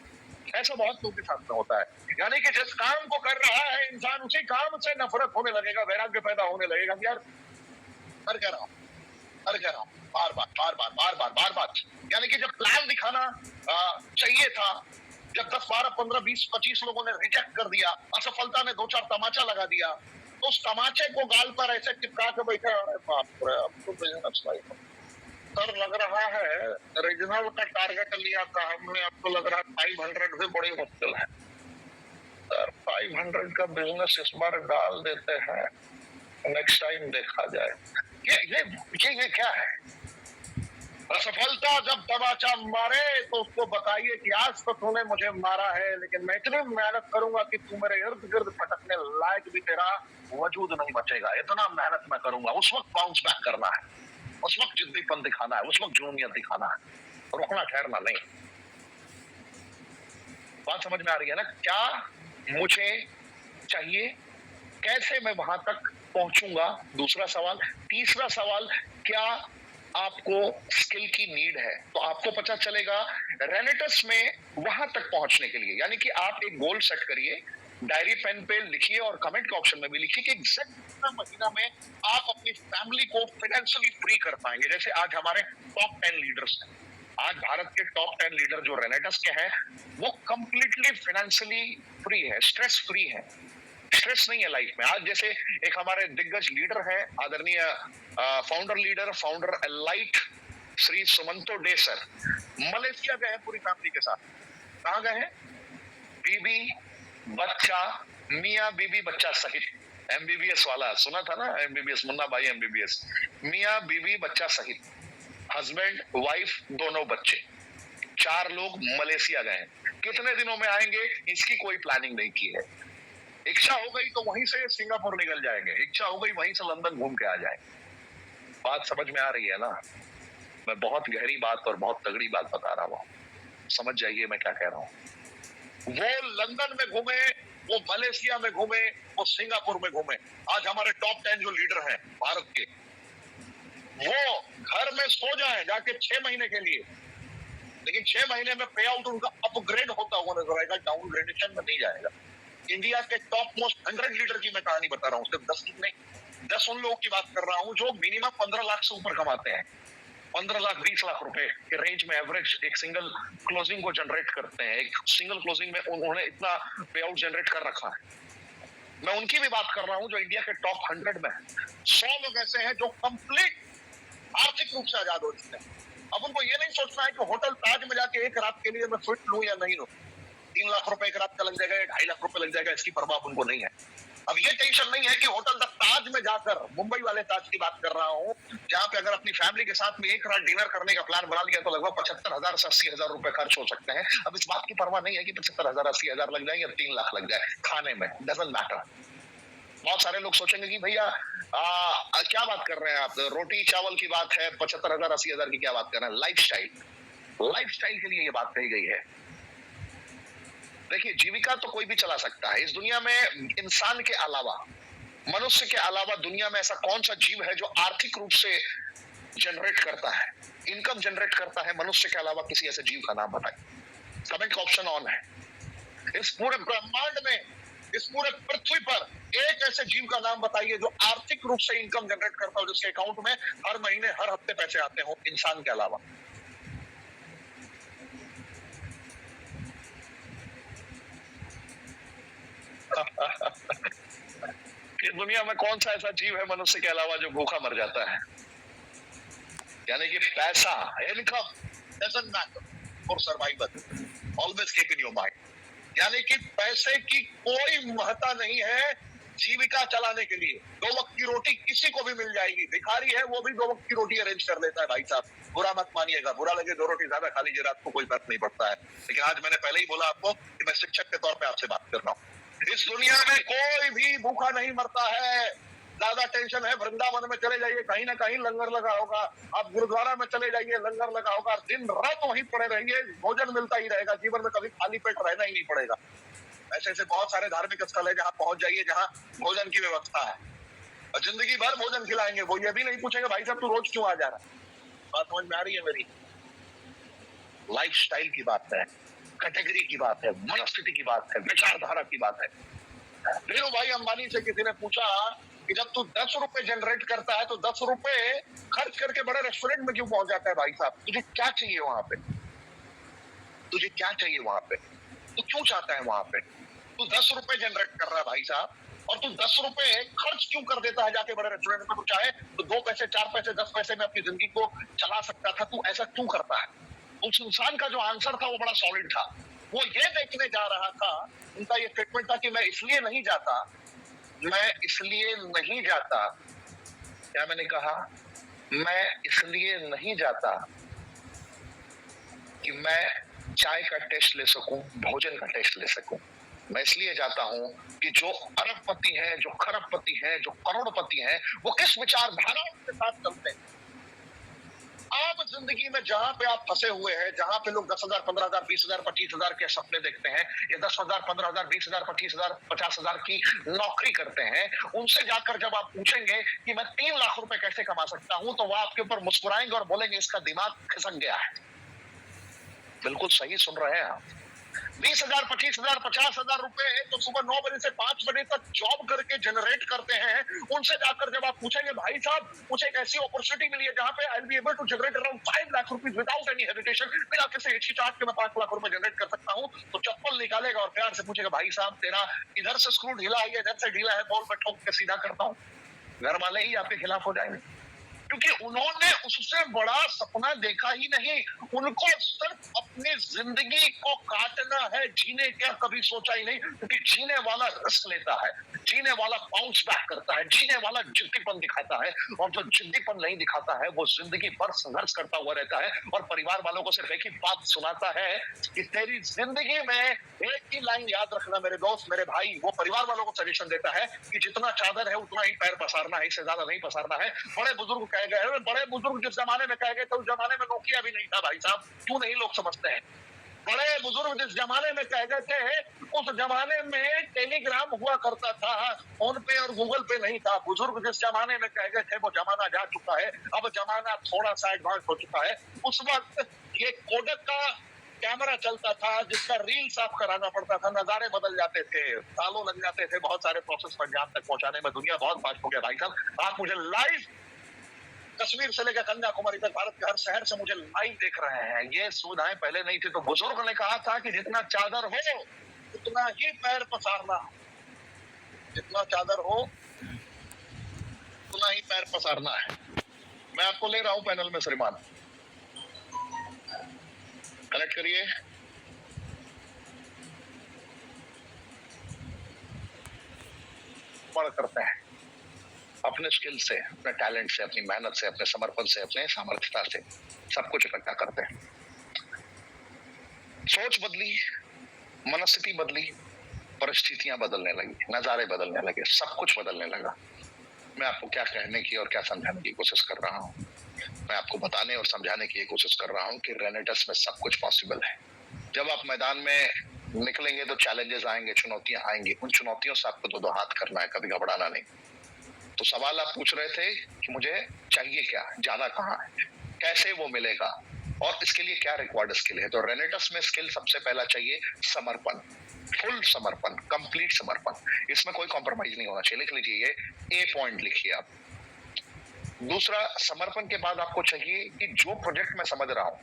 ऐसा बहुत लोगों के साथ में होता है। यानी कि जिस काम को कर रहा है इंसान, उसी काम से नफरत होने लगेगा, वैराग्य पैदा होने लगेगा कि यार कर क्या रहा हूं, बार बार। यानी कि जब प्लान दिखाना चाहिए था, जब 10, 12, 15, 20, 25 लोगों ने रिजेक्ट कर दिया, असफलता ने 2-4 तमाचा लगा दिया, तो उस तमाचे को गाल पर ऐसे चिपका के बैठा, अरे बाप रे, अब तो बिजनेस लाइफ सर लग रहा है रीजनल का टारगेट लिया था हमने, अब तो लग रहा है 500 से बड़ी मुश्किल है सर। 500 का बिजनेस इस बार डाल देते हैं, नेक्स्ट टाइम देखा जाए। ये क्या है? असफलता जब तमाचा मारे तो उसको बताइए कि आज तो तूने मुझे मारा है, लेकिन मैं इतनी मेहनत करूंगा कि तू मेरे इर्द गिर्द फटकने लायक भी तेरा वजूद नहीं बचेगा। इतना मेहनत मैं करूंगा। उस वक्त बाउंस बैक करना है, उस वक्त जिद्दीपन दिखाना है, उस वक्त जुनूनियत दिखाना है, रुकना ठहरना नहीं। बात समझ में आ रही है ना? क्या मुझे चाहिए, कैसे मैं वहां तक पहुंचूंगा, दूसरा सवाल। तीसरा सवाल, क्या आपको स्किल की नीड है? तो आपको पता चलेगा रेनेटस में वहां तक पहुंचने के लिए। यानी कि आप एक गोल सेट करिए, डायरी पेन पे लिखिए और कमेंट के ऑप्शन में भी लिखिए कि एग्जैक्ट कितना महीना में आप अपनी फैमिली को फाइनेंशियली फ्री कर पाएंगे। जैसे आज हमारे टॉप 10 लीडर्स हैं, आज भारत के टॉप 10 लीडर जो रेनेटस के हैं, वो कंप्लीटली फाइनेंशियली फ्री है, स्ट्रेस फ्री है, स्ट्रेस नहीं है लाइफ में। आज जैसे एक हमारे दिग्गज लीडर है, आदरणीय founder elite Shri Sumanto De sir, Malaysia गए हैं पूरी फैमिली के साथ। कहाँ गए हैं? बीबी बच्चा, मियाँ बीबी बच्चा सहित। एमबीबीएस वाला सुना था ना, एमबीबीएस, मुन्ना भाई एमबीबीएस। मियाँ बीबी बच्चा सहित, हस्बैंड वाइफ दोनों बच्चे, 4 लोग मलेशिया गए हैं। कितने दिनों में आएंगे इसकी कोई प्लानिंग नहीं की है। इच्छा हो गई तो वहीं से सिंगापुर निकल जाएंगे, इच्छा हो गई वहीं से लंदन घूम के आ जाएंगे। बात समझ में आ रही है ना? मैं बहुत गहरी बात और बहुत तगड़ी बात बता रहा हूँ, समझ जाइए मैं क्या कह रहा हूँ। वो लंदन में घूमे, वो मलेशिया में घूमे, वो सिंगापुर में घूमे। आज हमारे टॉप 10 जो लीडर हैं भारत के, वो घर में सो जाए जाके 6 महीने के लिए, लेकिन 6 महीने में पे आउट उनका अपग्रेड होता हुआ नजर आएगा, डाउनग्रेडेशन में नहीं जाएगा। इंडिया के टॉप मोस्ट 100 लीडर की मैं कहानी बता रहा हूँ, सिर्फ 10 की नहीं, 10 उन लोगों की बात कर रहा हूँ जो मिनिमम 15 लाख से ऊपर कमाते हैं। 15 लाख 20 लाख रुपए के रेंज में एवरेज एक सिंगल क्लोजिंग को जनरेट करते हैं। एक सिंगल क्लोजिंग में उन्होंने इतना पे आउट जनरेट कर रखा है। मैं उनकी भी बात कर रहा हूँ जो इंडिया के टॉप 100 में है। 100 लोग ऐसे हैं जो कंप्लीट आर्थिक रूप से आजाद हो चुके हैं। अब उनको ये नहीं सोचना है कि होटल ताज में जाके एक रात के लिए मैं फिट लूं या नहीं लूं, 3 लाख रुपए एक रात का लग जाएगा, 2.5 लाख रुपए लग जाएगा, इसकी परवाह उनको नहीं है। अब ये टेंशन नहीं है कि होटल द ताज में जाकर, मुंबई वाले ताज की बात कर रहा हूँ, जहां पे अगर अपनी फैमिली के साथ में एक रात डिनर करने का प्लान बना लिया तो लगभग 75,000 से 80,000 रुपए खर्च हो सकते हैं। अब इस बात की परवाह नहीं है कि 75,000 80,000 लग जाए या 3 लाख लग जाए खाने में, डजंट मैटर। बहुत सारे लोग सोचेंगे कि भैया क्या बात कर रहे हैं आप, रोटी चावल की बात है, 75,000 80,000 की क्या बात कर रहे हैं? लाइफस्टाइल के लिए ये बात कही गई है। देखिए, जीविका तो कोई भी चला सकता है इस दुनिया में। इंसान के अलावा, मनुष्य के अलावा दुनिया में ऐसा कौन सा जीव है जो आर्थिक रूप से जनरेट करता है, इनकम जनरेट करता है? मनुष्य के अलावा किसी ऐसे जीव का नाम बताइए। कमेंट का ऑप्शन ऑन है। इस पूरे ब्रह्मांड में, इस पूरे पृथ्वी पर एक ऐसे जीव का नाम बताइए जो आर्थिक रूप से इनकम जनरेट करता हो, जिसके अकाउंट में हर महीने हर हफ्ते पैसे आते हो, इंसान के अलावा। इस दुनिया में कौन सा ऐसा जीव है मनुष्य के अलावा जो भूखा मर जाता है? यानी कि पैसा, income doesn't matter for survival, always keep in your mind. यानी कि पैसे की कोई महत्ता नहीं है जीविका चलाने के लिए। 2 वक्त की रोटी किसी को भी मिल जाएगी। भिखारी है वो भी 2 वक्त की रोटी अरेंज कर लेता है भाई साहब, बुरा मत मानिएगा, बुरा लगे 2 रोटी ज्यादा खा लीजिए रात को, कोई फर्क नहीं पड़ता है। लेकिन आज मैंने पहले ही बोला आपको कि मैं शिक्षक के तौर पे आपसे बात कर रहा हूँ। इस दुनिया में कोई भी भूखा नहीं मरता है। ज्यादा टेंशन है, वृंदावन में चले जाइए, कहीं ना कहीं लंगर लगा होगा। आप गुरुद्वारा में चले जाइए, लंगर लगा होगा। दिन रात वहीं पड़े रहिए, भोजन मिलता ही रहेगा। जीवन में कभी खाली पेट रहना ही नहीं पड़ेगा। ऐसे ऐसे बहुत सारे धार्मिक स्थल है जहाँ पहुंच जाइए जहाँ भोजन की व्यवस्था है, और जिंदगी भर भोजन खिलाएंगे। वो ये भी नहीं पूछेंगे भाई साहब तू रोज क्यों आ जा रहा है। बात समझ में आ रही है मेरी? लाइफस्टाइल की बात है, कैटेगरी की बात है, मनस्थिति की बात है, विचारधारा की बात है। धीरू भाई अंबानी से किसी ने पूछा कि जब तू 10 रुपए जनरेट करता है तो 10 रुपए खर्च करके बड़े रेस्टोरेंट में क्यों पहुंच जाता है भाई साहब? तुझे क्या चाहिए वहां पे? तुझे क्या चाहिए वहां पे? तू क्यों चाहता है वहां पे? तू 10 रुपए जनरेट कर रहा है भाई साहब, और तू 10 रुपए खर्च क्यों कर देता है जाके बड़े रेस्टोरेंट में? तू चाहे तो 2 पैसे 4 पैसे 10 पैसे में अपनी जिंदगी को चला सकता था, तू ऐसा क्यों करता है? उस इंसान का जो आंसर था वो बड़ा सॉलिड था। वो ये देखने जा रहा था, उनका ये स्टेटमेंट था कि मैं इसलिए नहीं जाता, मैं इसलिए नहीं जाता, क्या मैंने कहा? मैं इसलिए नहीं जाता कि मैं चाय का टेस्ट ले सकूं, भोजन का टेस्ट ले सकूं। मैं इसलिए जाता हूं कि जो अरबपति हैं, जो खरबपति हैं, जो करोड़पति हैं, वो किस विचारधारा के साथ चलते हैं। आप जिंदगी में जहां पे आप फंसे हुए हैं, जहां पे लोग 10,000 15,000 20,000 25,000 के सपने देखते हैं, या 10,000 15,000 20,000 25,000 50,000 की नौकरी करते हैं, उनसे जाकर जब आप पूछेंगे कि मैं 3 लाख रुपए कैसे कमा सकता हूं, तो वह आपके ऊपर मुस्कुराएंगे और बोलेंगे इसका दिमाग खिसक गया है। बिल्कुल सही सुन रहे हैं आप। 20,000 25,000 50,000 रुपए तो सुबह 9 बजे से 5 बजे तक जॉब करके जनरेट करते हैं। उनसे जाकर जब आप पूछेंगे भाई साहब मुझे एक ऐसी अपॉर्चुनिटी मिली है जहां पे I will be able to generate around 5 lakh rupees without any hesitation, बिना किसी हिचकिचाहट के मैं 5 लाख रुपए जनरेट कर सकता हूं, तो चप्पल निकालेगा और प्यार से पूछेगा भाई साहब तेरा इधर से स्क्रू ढीला है, इधर से ढीला है, बॉल में ठोक के सीधा करता हूं। घर वाले ही आपके खिलाफ हो जाएंगे, क्योंकि उन्होंने उससे बड़ा सपना देखा ही नहीं। उनको सिर्फ अपनी जिंदगी को काटना है, जीने का कभी सोचा ही नहीं। क्योंकि जीने वाला रिस्क लेता है, जीने वाला बाउंस बैक करता है, जीने वाला जिद्दीपन दिखाता है, और जो जिद्दीपन नहीं दिखाता है वो जिंदगी भर संघर्ष करता हुआ रहता है, और परिवार वालों को सिर्फ एक ही बात सुनाता है कि तेरी जिंदगी में एक ही लाइन याद रखना मेरे दोस्त, मेरे भाई। वो परिवार वालों को सजेशन देता है कि जितना चादर है उतना ही पैर पसारना है, इससे ज्यादा नहीं पसारना है। बड़े बुजुर्ग कह गए, बड़े बुजुर्ग जिस जमाने में कह गए तो उस जमाने में नोकिया भी नहीं था भाई साहब, क्यों नहीं लोग समझते हैं। बड़े बुजुर्ग जिस जमाने में कह गए थे, उस जमाने में टेलीग्राम हुआ करता था, फोन पे और गूगल पे नहीं था। बुजुर्ग जिस जमाने में कह गए थे वो जमाना जा चुका है, अब जमाना थोड़ा सा एडवांस हो चुका है। उस वक्त ये कोडक का कैमरा चलता था जिसका रील साफ कराना पड़ता था, नजारे बदल जाते थे, सालों लग जाते थे बहुत सारे प्रोसेस पंजाब तक पहुंचाने में। दुनिया बहुत फास्ट हो गया भाई साहब। आप मुझे लाइव कश्मीर से लेकर कन्याकुमारी तक भारत के हर शहर से मुझे लाइव देख रहे हैं। ये सुविधाएं पहले नहीं थी। तो बुजुर्ग ने कहा था कि जितना चादर हो उतना ही पैर पसारना, जितना चादर हो उतना ही पैर पसारना है। मैं आपको ले रहा हूं पैनल में, श्रीमान कनेक्ट करिए। बड़ा करते हैं अपने स्किल से, अपने टैलेंट से, अपनी मेहनत से, अपने समर्पण से, अपने सामर्थ्यता से सब कुछ इकट्ठा करते हैं। सोच बदली, मनस्थिति बदली, परिस्थितियां बदलने लगी, नजारे बदलने लगे, सब कुछ बदलने लगा। मैं आपको क्या कहने की और क्या समझाने की कोशिश कर रहा हूँ, मैं आपको बताने और समझाने की कोशिश कर रहा हूँ कि रेनेटस में सब कुछ पॉसिबल है। जब आप मैदान में निकलेंगे तो चैलेंजेस आएंगे, चुनौतियां आएंगी। उन चुनौतियों से आपको दो हाथ करना है, कभी घबराना नहीं। तो सवाल आप पूछ रहे थे कि मुझे चाहिए क्या, ज्यादा कहाँ है, कैसे वो मिलेगा और इसके लिए क्या रिक्वायर्ड स्किल है। तो रेनेटस में स्किल सबसे पहला चाहिए समर्पण, फुल समर्पण, कंप्लीट समर्पण। इसमें कोई कॉम्प्रोमाइज नहीं होना चाहिए। लिख लीजिए, ये ए पॉइंट लिखिए आप। दूसरा, समर्पण के बाद आपको चाहिए कि जो प्रोजेक्ट मैं समझ रहा हूं,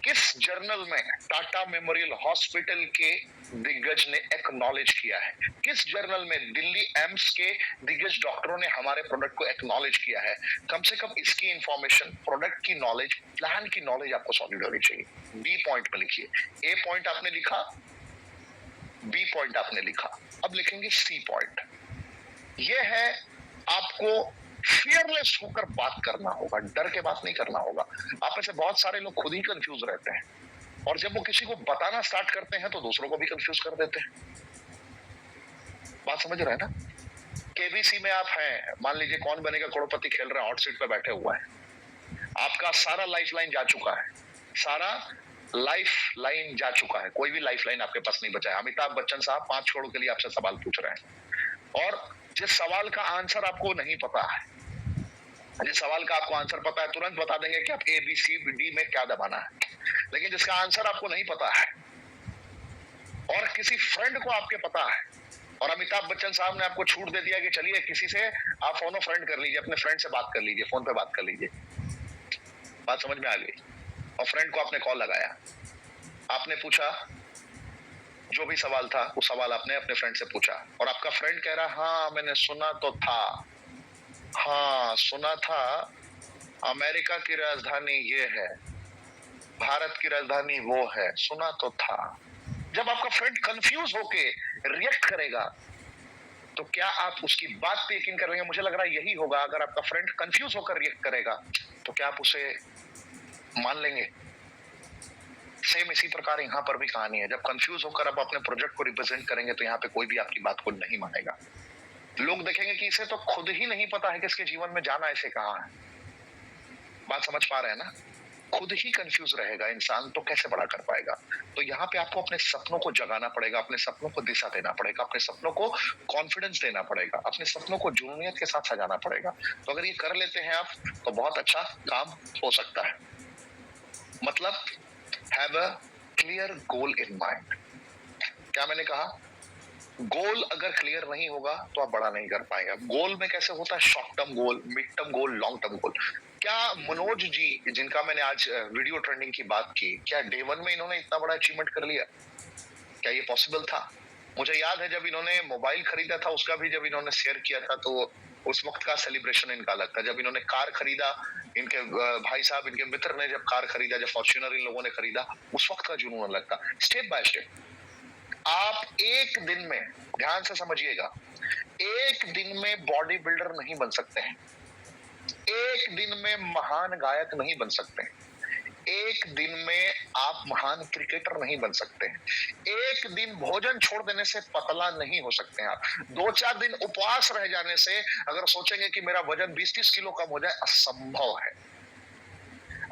किस जर्नल में टाटा मेमोरियल हॉस्पिटल के दिग्गज ने एक्नॉलेज किया है, किस जर्नल में दिल्ली एम्स के दिग्गज डॉक्टरों ने हमारे प्रोडक्ट को एक्नॉलेज किया है। कम से कम इसकी इंफॉर्मेशन, प्रोडक्ट की नॉलेज, प्लान की नॉलेज आपको सॉलिड होनी चाहिए। बी पॉइंट में लिखिए। ए पॉइंट आपने लिखा, बी पॉइंट आपने लिखा, अब लिखेंगे सी पॉइंट। यह है आपको फियरलेस होकर बात करना होगा, डर के बात नहीं करना होगा। आप में से बहुत सारे लोग खुद ही कंफ्यूज रहते हैं और जब वो किसी को बताना स्टार्ट करते हैं तो दूसरों को भी कंफ्यूज कर देते हैं। बात समझ रहे हैं ना? केबीसी में आप हैं, मान लीजिए कौन बनेगा करोड़पति खेल रहे हैं, हॉट सीट पे बैठे हुआ है, आपका सारा लाइफ लाइन जा चुका है, सारा लाइफ लाइन जा चुका है, कोई भी लाइफ लाइन आपके पास नहीं बचा है। अमिताभ बच्चन साहब 5 करोड़ के लिए आपसे सवाल पूछ रहे हैं और जिस सवाल का आंसर आपको नहीं पता है, जिस सवाल का आपको आंसर पता है तुरंत बता देंगे कि आप ए बी सी डी में क्या दबाना है, लेकिन जिसका आंसर आपको नहीं पता है और किसी फ्रेंड को आपके पता है और अमिताभ बच्चन साहब ने आपको छूट दे दिया कि चलिए किसी से आप फोन फ्रेंड कर लीजिए, अपने फ्रेंड से बात कर लीजिए, फोन पे बात कर लीजिए। बात समझ में आ गई? और फ्रेंड को आपने कॉल लगाया, आपने पूछा जो भी सवाल था, वो सवाल आपने अपने फ्रेंड से पूछा और आपका फ्रेंड कह रहा हाँ मैंने सुना तो था, हाँ सुना था, अमेरिका की राजधानी ये है, भारत की राजधानी वो है, सुना तो था। जब आपका फ्रेंड कंफ्यूज होके रिएक्ट करेगा तो क्या आप उसकी बात पे यकीन करेंगे? मुझे लग रहा है यही होगा। अगर आपका फ्रेंड कंफ्यूज होकर रिएक्ट करेगा तो क्या आप उसे मान लेंगे? सेम इसी प्रकार यहाँ पर भी कहानी है। जब कंफ्यूज होकर आप अपने प्रोजेक्ट को रिप्रेजेंट करेंगे तो यहाँ पे कोई भी आपकी बात को नहीं मानेगा। लोग देखेंगे कि इसे तो खुद ही नहीं पता है कि इसके जीवन में जाना ऐसे कहाँ है। बात समझ पा रहे हैं ना? खुद ही कंफ्यूज रहेगा इंसान तो कैसे बड़ा कर पाएगा। तो यहाँ पे आपको अपने सपनों को जगाना पड़ेगा, अपने सपनों को दिशा देना पड़ेगा, अपने सपनों को कॉन्फिडेंस देना पड़ेगा, अपने सपनों को जुनूनियत के साथ सजाना पड़ेगा। तो अगर ये कर लेते हैं आप तो बहुत अच्छा काम हो सकता है। मतलब have a clear goal in mind. क्या मैंने कहा? गोल अगर क्लियर नहीं होगा तो आप बड़ा नहीं कर पाएंगे। गोल में कैसे होता है? Short term goal, mid term goal, long term goal. क्या मनोज जी जिनका मैंने आज वीडियो ट्रेंडिंग की बात की, क्या डे 1 में इन्होंने इतना बड़ा अचीवमेंट कर लिया? क्या ये पॉसिबल था? मुझे याद है जब इन्होंने मोबाइल खरीदा था उसका भी जब इन्होंने शेयर किया था तो उस वक्त का सेलिब्रेशन इनका अलग था। जब इन्होंने कार खरीदा, इनके भाई साहब, इनके मित्र ने जब कार खरीदा, जब फॉर्च्यूनर इन लोगों ने खरीदा, उस वक्त का जुनून अलग था। स्टेप बाय स्टेप आप एक दिन में, ध्यान से समझिएगा, एक दिन में बॉडी बिल्डर नहीं बन सकते हैं, एक दिन में महान गायक नहीं बन सकते हैं, एक दिन में आप महान क्रिकेटर नहीं बन सकते हैं, एक दिन भोजन छोड़ देने से पतला नहीं हो सकते हैं आप, 2-4 दिन उपवास रह जाने से अगर सोचेंगे कि मेरा वजन 20-30 किलो कम हो जाए, असंभव है।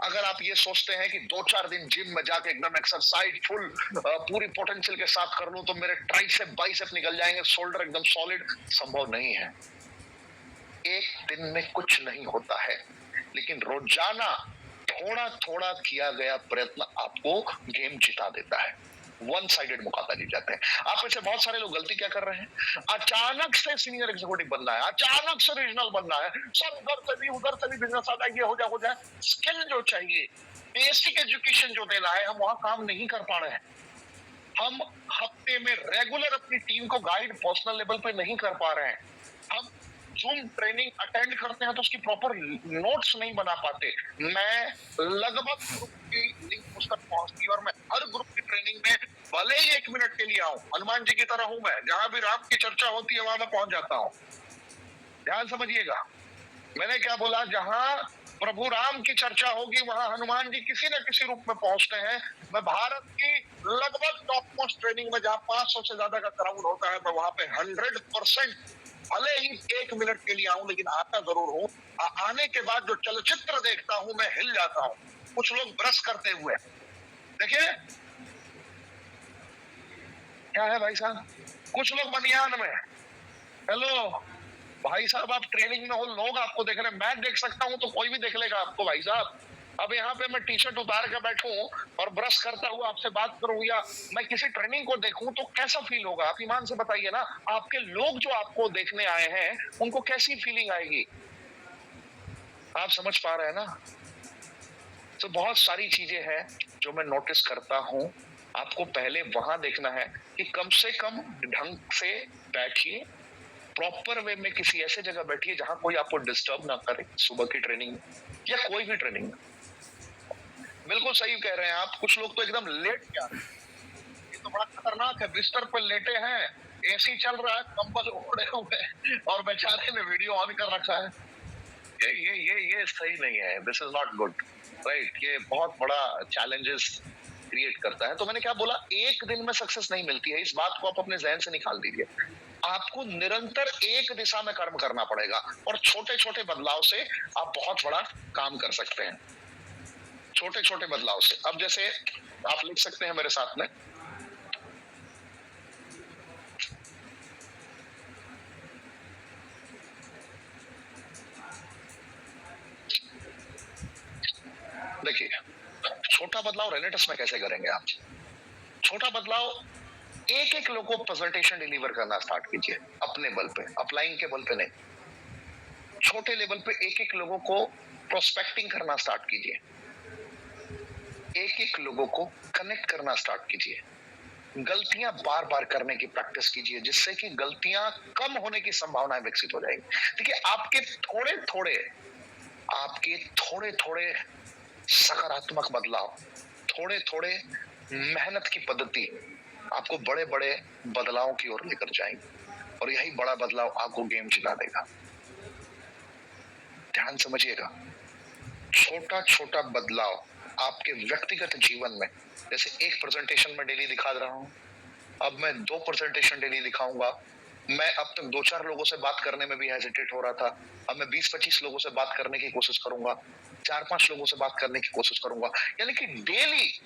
अगर आप ये सोचते हैं कि 2-4 दिन जिम में जाके एकदम एक्सरसाइज फुल पूरी पोटेंशियल के साथ कर लूं तो मेरे ट्राइसेप बाइसेप निकल जाएंगे, शोल्डर एकदम सॉलिड, संभव नहीं है। एक दिन में कुछ नहीं होता है, लेकिन रोजाना थोड़ा थोड़ा किया गया प्रयत्न आपको गेम जिता देता है। वन साइडेड मुकाबला जीत जाते हैं। आप में से बहुत सारे लोग गलती क्या कर रहे हैं, अचानक से सीनियर एग्जीक्यूटिव बनना है, अचानक से रीजनल बनना है, सर उधर से भी बिजनेस आता है, ये हो जाए। स्किल जो चाहिए, बेसिक एजुकेशन जो देना है, हम वहां काम नहीं कर पा रहे हैं। हम हफ्ते में रेगुलर अपनी टीम को गाइड पर्सनल लेवल पे नहीं कर पा रहे हैं। हम जूम ट्रेनिंग अटेंड करते हैं तो उसकी प्रॉपर नोट्स नहीं बना पाते। मैं लगभग ग्रुप की लिंक उस तक पहुंचती और मैं हर ग्रुप की ट्रेनिंग में भले ही 1 मिनट के लिए आऊं, हनुमान जी की तरह हूं मैं, जहां भी राम की चर्चा होती है वहां मैं पहुंच जाता हूं। ध्यान समझिएगा, मैंने क्या बोला, जहां प्रभु राम की चर्चा होगी वहां हनुमान जी किसी न किसी रूप में पहुंचते हैं। मैं भारत की लगभग टॉप मोस्ट ट्रेनिंग में जहां 500 से ज्यादा का क्राउड होता है, मैं वहां पे 100% भले ही 1 मिनट के लिए आऊं लेकिन आता जरूर हूं। आने के बाद जो चलचित्र देखता हूं मैं हिल जाता हूं। कुछ लोग ब्रश करते हुए, देखिए क्या है भाई साहब, कुछ लोग बनियान में। हेलो भाई साहब, आप ट्रेनिंग में हो, लोग आपको देख रहे हैं, मैं देख सकता हूं तो कोई भी देख लेगा आपको भाई साहब। अब यहाँ पे मैं टी शर्ट उतार के बैठूं और ब्रश करता हुआ आपसे बात करूं, या मैं किसी ट्रेनिंग को देखूं तो कैसा फील होगा? आप ईमान से बताइए ना, आपके लोग जो आपको देखने आए हैं उनको कैसी फीलिंग आएगी? आप समझ पा रहे हैं ना? तो बहुत सारी चीजें हैं जो मैं नोटिस करता हूं। आपको पहले वहां देखना है कि कम से कम ढंग से बैठिए, प्रॉपर वे में किसी ऐसे जगह बैठिए जहां कोई आपको डिस्टर्ब ना करे, सुबह की ट्रेनिंग में या कोई भी ट्रेनिंग में। बिल्कुल सही कह रहे हैं आप, कुछ लोग तो एकदम लेट के आ रहे हैं, ये तो बड़ा खतरनाक है। बिस्तर पर लेटे हैं, एसी चल रहा है, कंबल ओढ़े हुए और बेचारे ने वीडियो ऑन कर रखा है। ये सही नहीं है, this is not good, right? ये बहुत बड़ा चैलेंजेस क्रिएट करता है। तो मैंने क्या बोला, एक दिन में सक्सेस नहीं मिलती है, इस बात को आप अपने जहन से निकाल दीजिए। आपको निरंतर एक दिशा में कर्म करना पड़ेगा और छोटे छोटे बदलाव से आप बहुत बड़ा काम कर सकते हैं, छोटे छोटे बदलाव से। अब जैसे आप लिख सकते हैं मेरे साथ में, देखिए छोटा बदलाव रेनेटस में कैसे करेंगे आप? छोटा बदलाव, एक एक लोगों को प्रेजेंटेशन डिलीवर करना स्टार्ट कीजिए अपने बल पे, अपलाइन के बल पे नहीं। छोटे लेवल पे एक एक लोगों को प्रोस्पेक्टिंग करना स्टार्ट कीजिए, एक एक लोगों को कनेक्ट करना स्टार्ट कीजिए। गलतियां बार बार करने की प्रैक्टिस कीजिए, जिससे कि गलतियां कम होने की संभावनाएं विकसित हो जाएगी। देखिए आपके थोड़े थोड़े सकारात्मक बदलाव, थोड़े थोड़े मेहनत की पद्धति आपको बड़े बड़े बदलावों की ओर लेकर जाएंगे और यही बड़ा बदलाव आपको गेम जिता देगा। ध्यान समझिएगा, छोटा छोटा बदलाव आपके व्यक्तिगत जीवन में, जैसे एक प्रेजेंटेशन में डेली दिखा रहा हूं, अब मैं 2 प्रेजेंटेशन डेली दिखाऊंगा। मैं अब तक 2-4 लोगों से बात करने में भी हेजिटेट हो रहा था, अब मैं 20-25 लोगों से बात करने की कोशिश करूंगा, 4-5 लोगों से बात करने की कोशिश करूंगा। यानी कि डेली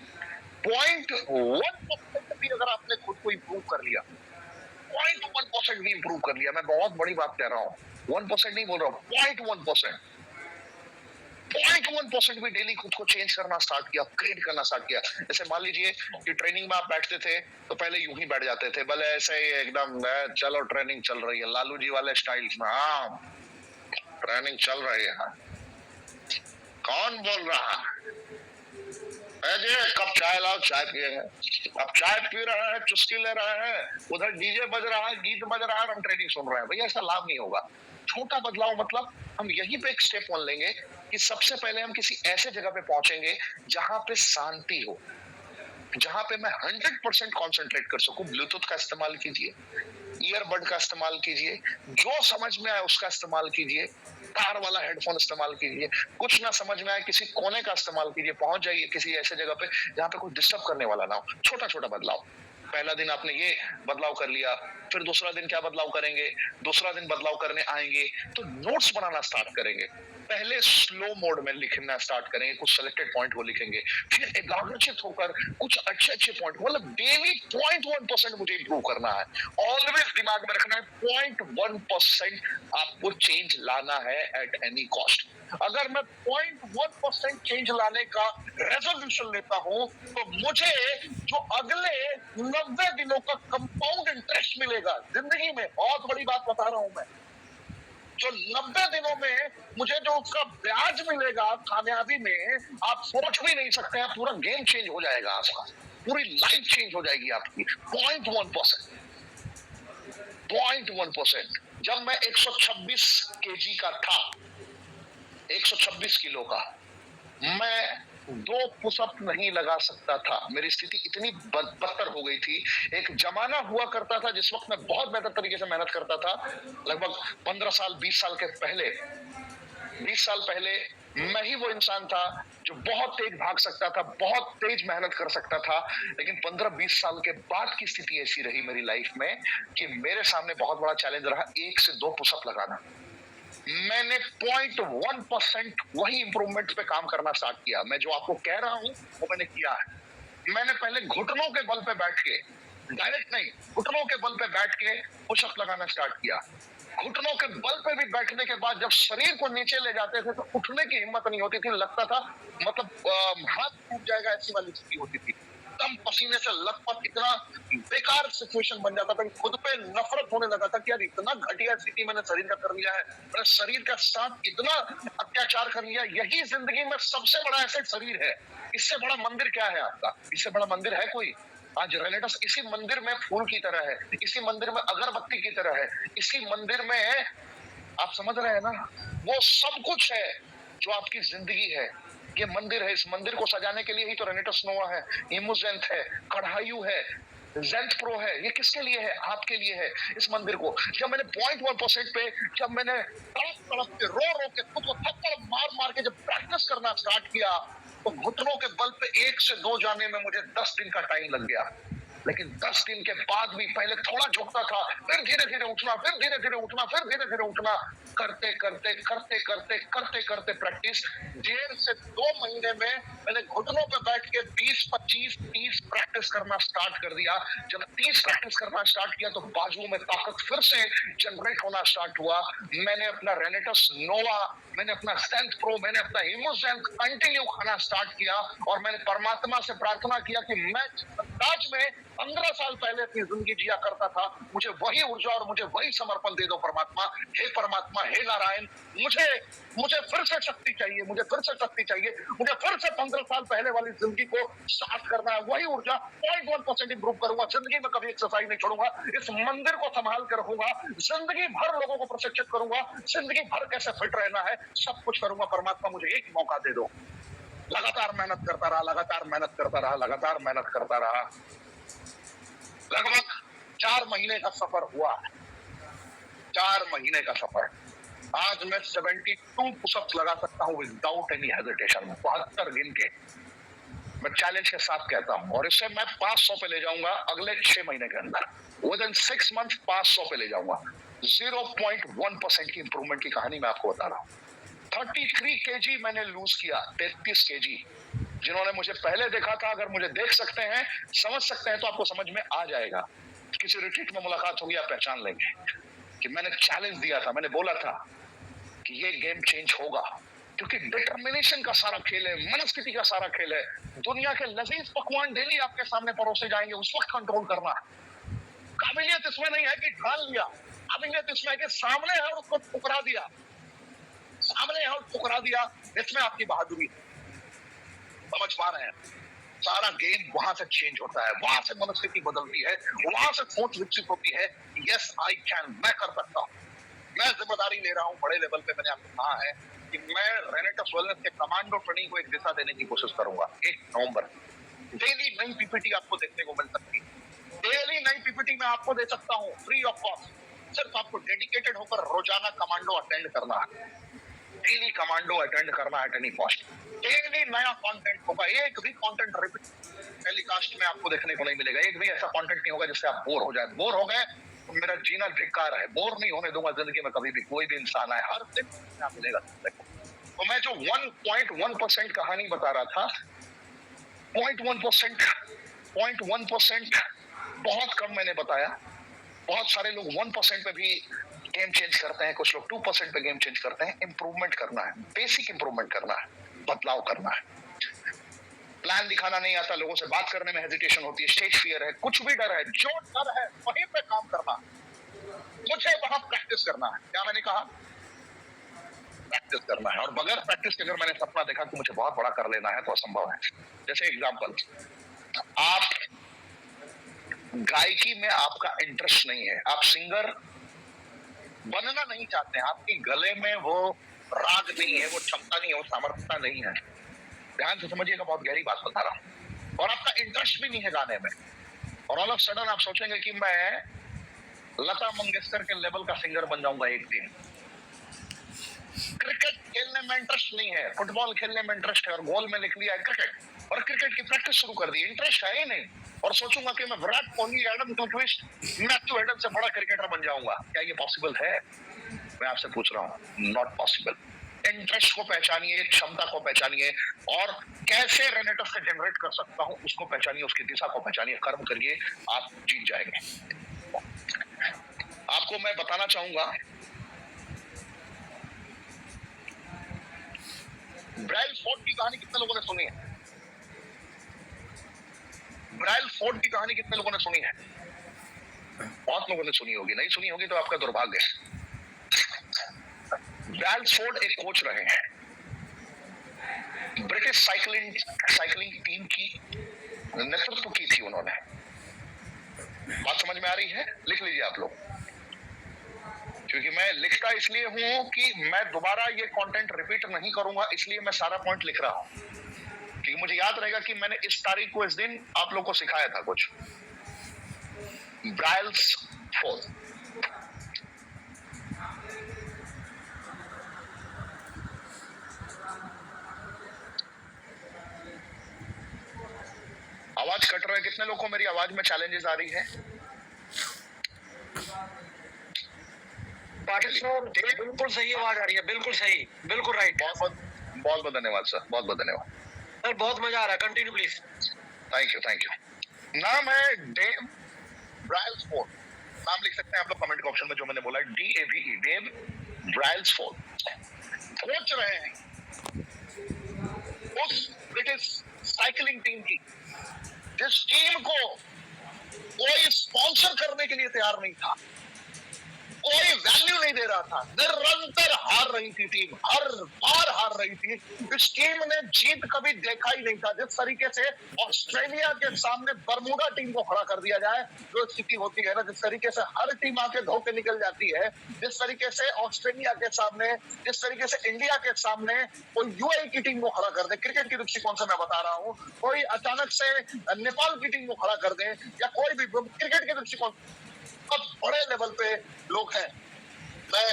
0.1% भी अगर आपने खुद को इंप्रूव कर लिया, 0.1% भी इंप्रूव कर लिया, मैं बहुत बड़ी बात कह रहा हूँ, 1% नहीं बोल रहा हूँ, 0.1% भी डेली खुद को चेंज करना स्टार्ट किया, अपग्रेड करना स्टार्ट किया। जैसे मान लीजिए कि ट्रेनिंग में आप बैठते थे तो पहले यूं ही बैठ जाते थे, भले ऐसे ही एकदम चलो ट्रेनिंग चल रही है, लालू जी वाले स्टाइल में, हाँ ट्रेनिंग चल रही है। हाँ कौन बोल रहा है, अजय कब चाय लाओ, चाय पिएंगे। अब चाय पी रहा है, चुस्की ले रहा है, उधर डीजे बज रहा है, गीत बज रहा है और हम ट्रेनिंग सुन रहे हैं, भैया ऐसा लाभ नहीं होगा। छोटा बदलाव मतलब हम यहीं पे एक स्टेप वन लेंगे कि सबसे पहले हम किसी ऐसे जगह पे पहुंचेंगे जहां पे शांति हो, जहां पे मैं 100% कॉन्सेंट्रेट कर सकूं। ब्लूटूथ का इस्तेमाल कीजिए, ईयरबड का इस्तेमाल कीजिए, जो समझ में आए उसका इस्तेमाल कीजिए, तार वाला हेडफोन इस्तेमाल कीजिए, कुछ ना समझ में आए किसी कोने का इस्तेमाल कीजिए, पहुंच जाइए किसी ऐसे जगह पे जहां पे कोई डिस्टर्ब करने वाला ना हो। छोटा छोटा बदलाव, पहला दिन आपने ये बदलाव कर लिया, फिर दूसरा दिन क्या बदलाव करेंगे, दूसरा दिन बदलाव करने आएंगे तो नोट्स बनाना स्टार्ट करेंगे। पहले स्लो मोड में लिखना स्टार्ट करेंगे, कुछ सिलेक्टेड पॉइंट को लिखेंगे, फिर एकाग्रचित होकर कुछ अच्छे अच्छे पॉइंट, मतलब डेली 0.1% मुझे इंप्रूव करना है। ऑलवेज दिमाग में रखना है 0.1% आपको चेंज लाना है एट एनी कॉस्ट। अगर मैं 0.1% चेंज लाने का रेजोल्यूशन लेता हूं तो मुझे जो अगले 90 दिनों का कंपाउंड इंटरेस्ट मिलेगा जिंदगी में, बहुत बड़ी बात बता रहा हूं मैं, जो 90 दिनों में मुझे जो उसका ब्याज मिलेगा कामयाबी में, आप सोच भी नहीं सकते हैं। पूरा गेम चेंज हो जाएगा आपका, पूरी लाइफ चेंज हो जाएगी आपकी। 0.1%। जब मैं 126 केजी का था, 126 किलो का, मैं 2 पुशअप नहीं लगा सकता था। मेरी स्थिति इतनी बदतर हो गई थी। एक जमाना हुआ करता था जिस वक्त मैं बहुत बेहतर तरीके से मेहनत करता था, लगभग 15 साल 20 साल के पहले, 20 साल पहले मैं ही वो इंसान था जो बहुत तेज भाग सकता था, बहुत तेज मेहनत कर सकता था। लेकिन 15-20 साल के बाद की स्थिति ऐसी रही मेरी लाइफ में कि मेरे सामने बहुत बड़ा चैलेंज रहा 1 से 2 पुशअप लगाना। मैंने 0.1% वही इंप्रूवमेंट पे काम करना स्टार्ट किया। मैं जो आपको कह रहा हूं वो मैंने किया है। मैंने पहले घुटनों के बल पे बैठ के, डायरेक्ट नहीं, घुटनों के बल पे बैठ के पुशअप लगाना स्टार्ट किया। घुटनों के बल पे भी बैठने के बाद जब शरीर को नीचे ले जाते थे तो उठने की हिम्मत नहीं होती थी, लगता था मतलब हाथ टूट जाएगा, ऐसी वाली स्थिति होती थी। एकदम पसीने से लथपथ, इतना बेकार सिचुएशन बन जाता था कि खुद पे नफरत होने लगा था कि यार इतना घटिया स्थिति मैंने शरीर का कर लिया है, मैंने शरीर का साथ इतना अत्याचार कर लिया। यही जिंदगी में सबसे बड़ा एसेट शरीर है। इससे बड़ा मंदिर क्या है आपका? इससे बड़ा मंदिर है कोई? आज रेनेटस इसी मंदिर में फूल की तरह है, इसी मंदिर में अगरबत्ती की तरह है, इसी मंदिर में, आप समझ रहे हैं ना, वो सब कुछ है जो आपकी जिंदगी है। ये मंदिर है, इस मंदिर को सजाने के लिए ही तो रेनेटस नोवा है, इमोजेंथ है, कढ़ायु है, जेंथ प्रो है। ये किसके लिए है? आपके लिए है। इस मंदिर को जब मैंने 0.1% पे, जब मैंने तड़प तड़प के, रो रो के, खुद को थप्पड़ मार मार के जब प्रैक्टिस करना स्टार्ट किया तो घुटनों के बल पे 1 से 2 जाने में मुझे 10 दिन का टाइम लग गया। लेकिन 10 दिन के बाद भी पहले थोड़ा झुकता था, फिर धीरे धीरे उठना, फिर धीरे धीरे उठना, फिर धीरे धीरे उठना, करते करते करते करते करते करते प्रैक्टिस 1.5 से 2 महीने में मैंने घुटनों पे बैठ के 20, 25, 30 प्रैक्टिस करना स्टार्ट कर दिया। जब 30 प्रैक्टिस करना स्टार्ट किया तो बाजुओं में ताकत फिर से जनरेट होना स्टार्ट हुआ। मैंने अपना रेनेटस नोवा, मैंने अपना स्ट्रेंथ प्रो, मैंने अपना हिमोस्ट्रेंथ कंटिन्यू खाना स्टार्ट किया और मैंने परमात्मा से प्रार्थना किया कि मैं अंदाज में 15 साल पहले अपनी जिंदगी जिया करता था, मुझे वही ऊर्जा और मुझे वही समर्पण दे दो परमात्मा। हे परमात्मा, हे नारायण, मुझे फिर से शक्ति चाहिए, मुझे फिर से शक्ति चाहिए, मुझे फिर से 15 साल पहले वाली जिंदगी को स्टार्ट करना है। वही ऊर्जा 0.1% इंप्रूव करूंगा, जिंदगी में कभी एक्सरसाइज नहीं छोड़ूंगा, इस मंदिर को संभाल कर रखूंगा, जिंदगी भर लोगों को प्रशिक्षित करूंगा, जिंदगी भर कैसे फिट रहना है सब कुछ करूंगा। परमात्मा मुझे एक मौका दे दो। लगातार मेहनत करता रहा, लगातार मेहनत करता रहा, लगातार मेहनत करता रहा। लगभग 4 महीने का सफर हुआ, 4 महीने का सफर। आज मैं 72 पुशअप्स लगा सकता हूँ विदाउट एनी हेजिटेशन, 72 गिन के। मैं चैलेंज के साथ कहता हूँ और इससे मैं 500 पे ले जाऊंगा अगले 6 महीने के अंदर। विदिन 6 मंथ 500 पे ले जाऊंगा। 0.1% की इंप्रूवमेंट की कहानी मैं आपको बता रहा हूँ। 33 केजी मैंने लूज किया, 33 केजी। जिन्होंने मुझे पहले देखा था, अगर मुझे देख सकते हैं, समझ सकते हैं, तो आपको समझ में आ जाएगा। किसी रिट्रीट में मुलाकात होगी, आप पहचान लेंगे कि मैंने चैलेंज दिया था, मैंने बोला था कि ये गेम चेंज होगा, क्योंकि डिटर्मिनेशन का सारा खेल है, मनस्थिति का सारा खेल है। दुनिया के लजीज पकवान डेली आपके सामने परोसे जाएंगे, उस वक्त कंट्रोल करना। काबिलियत इसमें नहीं है कि ढाल लिया, काबिलियत इसमें है कि सामने है और उसको ठुकरा दिया, सामने है और ठुकरा दिया, इसमें आपकी बहादुरी है। समझ पा रहे हैं? सारा गेम वहां से चेंज होता है, वहां से मनस्थिति बदलती है, वहां से सोच विकसित होती है। यस आई कैन, मैं कर सकता हूँ। मैं जिम्मेदारी ले रहा हूँ बड़े लेवल पे। मैंने आपको कहा है कि मैं रेनेटस वेलनेस के कमांडो ट्रेनिंग को एक दिशा देने की कोशिश करूंगा। 1 नवंबर डेली नई पीपीटी आपको देखने को मिल सकती है। डेली नई पीपीटी मैं आपको दे सकता हूँ फ्री ऑफ कॉस्ट। सिर्फ आपको डेडिकेटेड होकर रोजाना कमांडो अटेंड करना है, डेली कमांडो अटेंड करना एट एनी कॉस्ट। डेली नया कंटेंट होगा, एक भी कंटेंट रिपीट टेलीकास्ट में आपको देखने को नहीं मिलेगा। एक भी ऐसा कंटेंट नहीं होगा जिससे आप बोर हो जाए। बोर हो गए तो मेरा जीना धिक्कार है। बोर नहीं होने दूंगा जिंदगी में कभी भी। कोई भी इंसान है, हर दिन मिलेगा देखो। तो मैं जो 1.1% कहानी बता रहा था, 0.1% बहुत कम मैंने बताया। बहुत सारे लोग 1% पे भी गेम चेंज करते हैं, कुछ लोग 2% पे गेम चेंज करते हैं। इंप्रूवमेंट करना है, बेसिक इंप्रूवमेंट करना है, बदलाव करना है। प्लान दिखाना नहीं आता, लोगों से बात करने में हेजिटेशन होती है, स्टेज फियर है, कुछ भी डर है, जो डर है वहीं पे काम करना, मुझे वहां प्रैक्टिस करना है। क्या मैंने कहा? प्रैक्टिस करना है। और बगैर प्रैक्टिस के अगर मैंने सपना देखा कि मुझे बहुत बड़ा कर लेना है तो असंभव है। जैसे एग्जाम्पल, आप गायकी में आपका इंटरेस्ट नहीं है, आप सिंगर बनना नहीं चाहते हैं, आपकी गले में वो राग नहीं है, वो क्षमता नहीं है, वो सामर्थ्यता नहीं है। ध्यान से समझिएगा, बहुत गहरी बात बता रहा हूं। और आपका इंटरेस्ट भी नहीं है गाने में, और ऑल ऑफ सडन आप सोचेंगे कि मैं लता मंगेशकर के लेवल का सिंगर बन जाऊंगा एक दिन। क्रिकेट खेलने में इंटरेस्ट नहीं है, फुटबॉल खेलने में इंटरेस्ट है, और गोल में लिख लिया है क्रिकेट, और क्रिकेट की प्रैक्टिस शुरू कर दी, इंटरेस्ट है ही नहीं, और सोचूंगा कि मैं Virat Kohli, Adam Gilchrist, Matthew Hayden से बड़ा क्रिकेटर बन जाऊंगा। क्या ये पॉसिबल है? मैं आपसे पूछ रहा हूं, नॉट पॉसिबल। इंटरेस्ट को पहचानिए, क्षमता को पहचानिए, और कैसे रेनेटर से जनरेट कर सकता हूं उसको पहचानिए, उसकी दिशा को पहचानिए, कर्म करिए, आप जीत जाएंगे। आपको मैं बताना चाहूंगा, ब्राइल फोर्ड की कहानी कितने लोगों ने सुनी है? ब्राइल फोर्ड की कहानी कितने लोगों ने सुनी है? बहुत लोगों ने सुनी होगी, नहीं सुनी होगी तो आपका दुर्भाग्य है। ब्राइल फोर्ड एक कोच रहे हैं, ब्रिटिश साइकिलिंग टीम की नेतृत्व की थी उन्होंने। बात समझ में आ रही है? लिख लीजिए आप लोग, क्योंकि मैं लिखता इसलिए हूं कि मैं दोबारा ये कंटेंट रिपीट नहीं करूंगा, इसलिए मैं सारा पॉइंट लिख रहा हूं, क्योंकि मुझे याद रहेगा कि मैंने इस तारीख को, इस दिन आप लोग को सिखाया था कुछ। ब्राइल्स फोर्ड, आवाज कट रहा है, कितने लोगों को मेरी आवाज में चैलेंजेस आ रही है? बिल्कुल सही आवाज आ रही है, बिल्कुल सही, बिल्कुल राइट। बहुत बहुत धन्यवाद सर, बहुत बहुत धन्यवाद सर, बहुत मजा आ रहा है, continue please. Thank you, thank you. नाम है डेव ब्राइल्स फोर्ड, नाम लिख सकते हैं आप लोग कमेंट ऑप्शन में, जो मैंने बोला DAVE, डेव ब्राइल्स फोर्ड। कोच रहे हैं उस ब्रिटिश साइकिलिंग टीम की, जिस टीम को कोई स्पॉन्सर करने के लिए तैयार नहीं था, कोई वैल्यू नहीं दे रहा था, निरंतर हार रही थी टीम, हर बार हार रही थी। इस टीम ने जीत कभी देखा ही नहीं था। जिस तरीके से ऑस्ट्रेलिया के सामने बरमूडा टीम को खड़ा कर दिया जाए, जो स्थिति होती है ना, जिस तरीके से हर टीम आके धो के निकल जाती है, जिस तरीके से ऑस्ट्रेलिया के सामने, जिस तरीके से इंडिया के सामने कोई UAE की टीम को खड़ा कर दे, क्रिकेट की दृष्टिकोण से मैं बता रहा हूँ, कोई अचानक से नेपाल की टीम को खड़ा कर दे, या कोई भी क्रिकेट के दृष्टिकोण, बहुत बड़े लेवल पे लोग हैं। मैं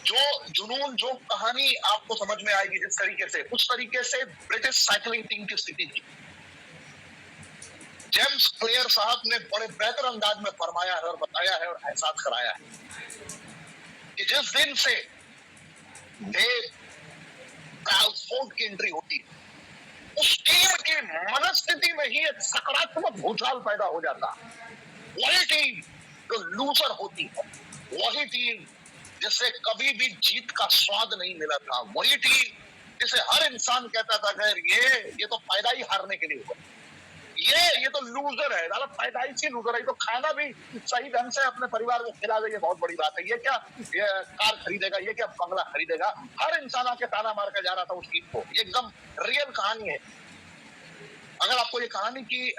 जो जुनून, जो कहानी आपको समझ में आएगी जिस तरीके से, उस तरीके से ब्रिटिश साइकिलिंग टीम की स्थिति थी। जेम्स क्लियर साहब ने बड़े बेहतर अंदाज में फरमाया है और बताया है और एहसास कराया है कि जिस दिन से डेव ब्राइल्स फोर्ड की एंट्री होती है, उस टीम की मनस्थिति में ही एक सकारात्मक भूचाल पैदा हो जाता। वही टीम जो लूजर होती है, वही टीम जिसे कभी भी जीत का स्वाद नहीं मिला था, वही टीम जिसे हर इंसान कहता था कि ये तो पैदा ही हारने के लिए हुआ, ये तो लूजर है, दादा पैदाइशी लूजर है, तो खाना भी सही ढंग से अपने परिवार को खिला दे, ये बहुत बड़ी बात है, ये क्या ये कार खरीदेगा, ये क्या बंगला खरीदेगा। हर इंसान आके ताना मार के जा रहा था उस टीम को। ये एकदम रियल कहानी है। अगर आपको ये कहानी की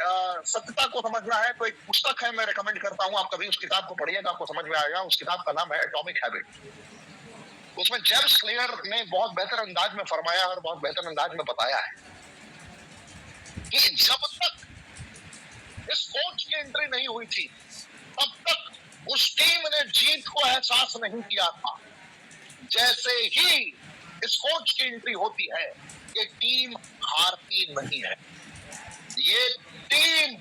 सत्यता को समझना है तो एक पुस्तक है, मैं रिकमेंड करता हूँ, आप कभी उस किताब को पढ़िएगा, आपको समझ में आएगा। उस किताब का नाम है एटॉमिक हैबिट। उसमें जेम्स क्लियर ने बहुत बेहतर अंदाज में फरमाया और बहुत बेहतर अंदाज में बताया है कि जब तक इस कोच की एंट्री नहीं हुई थी, तब तक उस टीम ने जीत को एहसास नहीं किया था। जैसे ही इस कोच की एंट्री होती है, ये टीम हारती नहीं है। ये टीम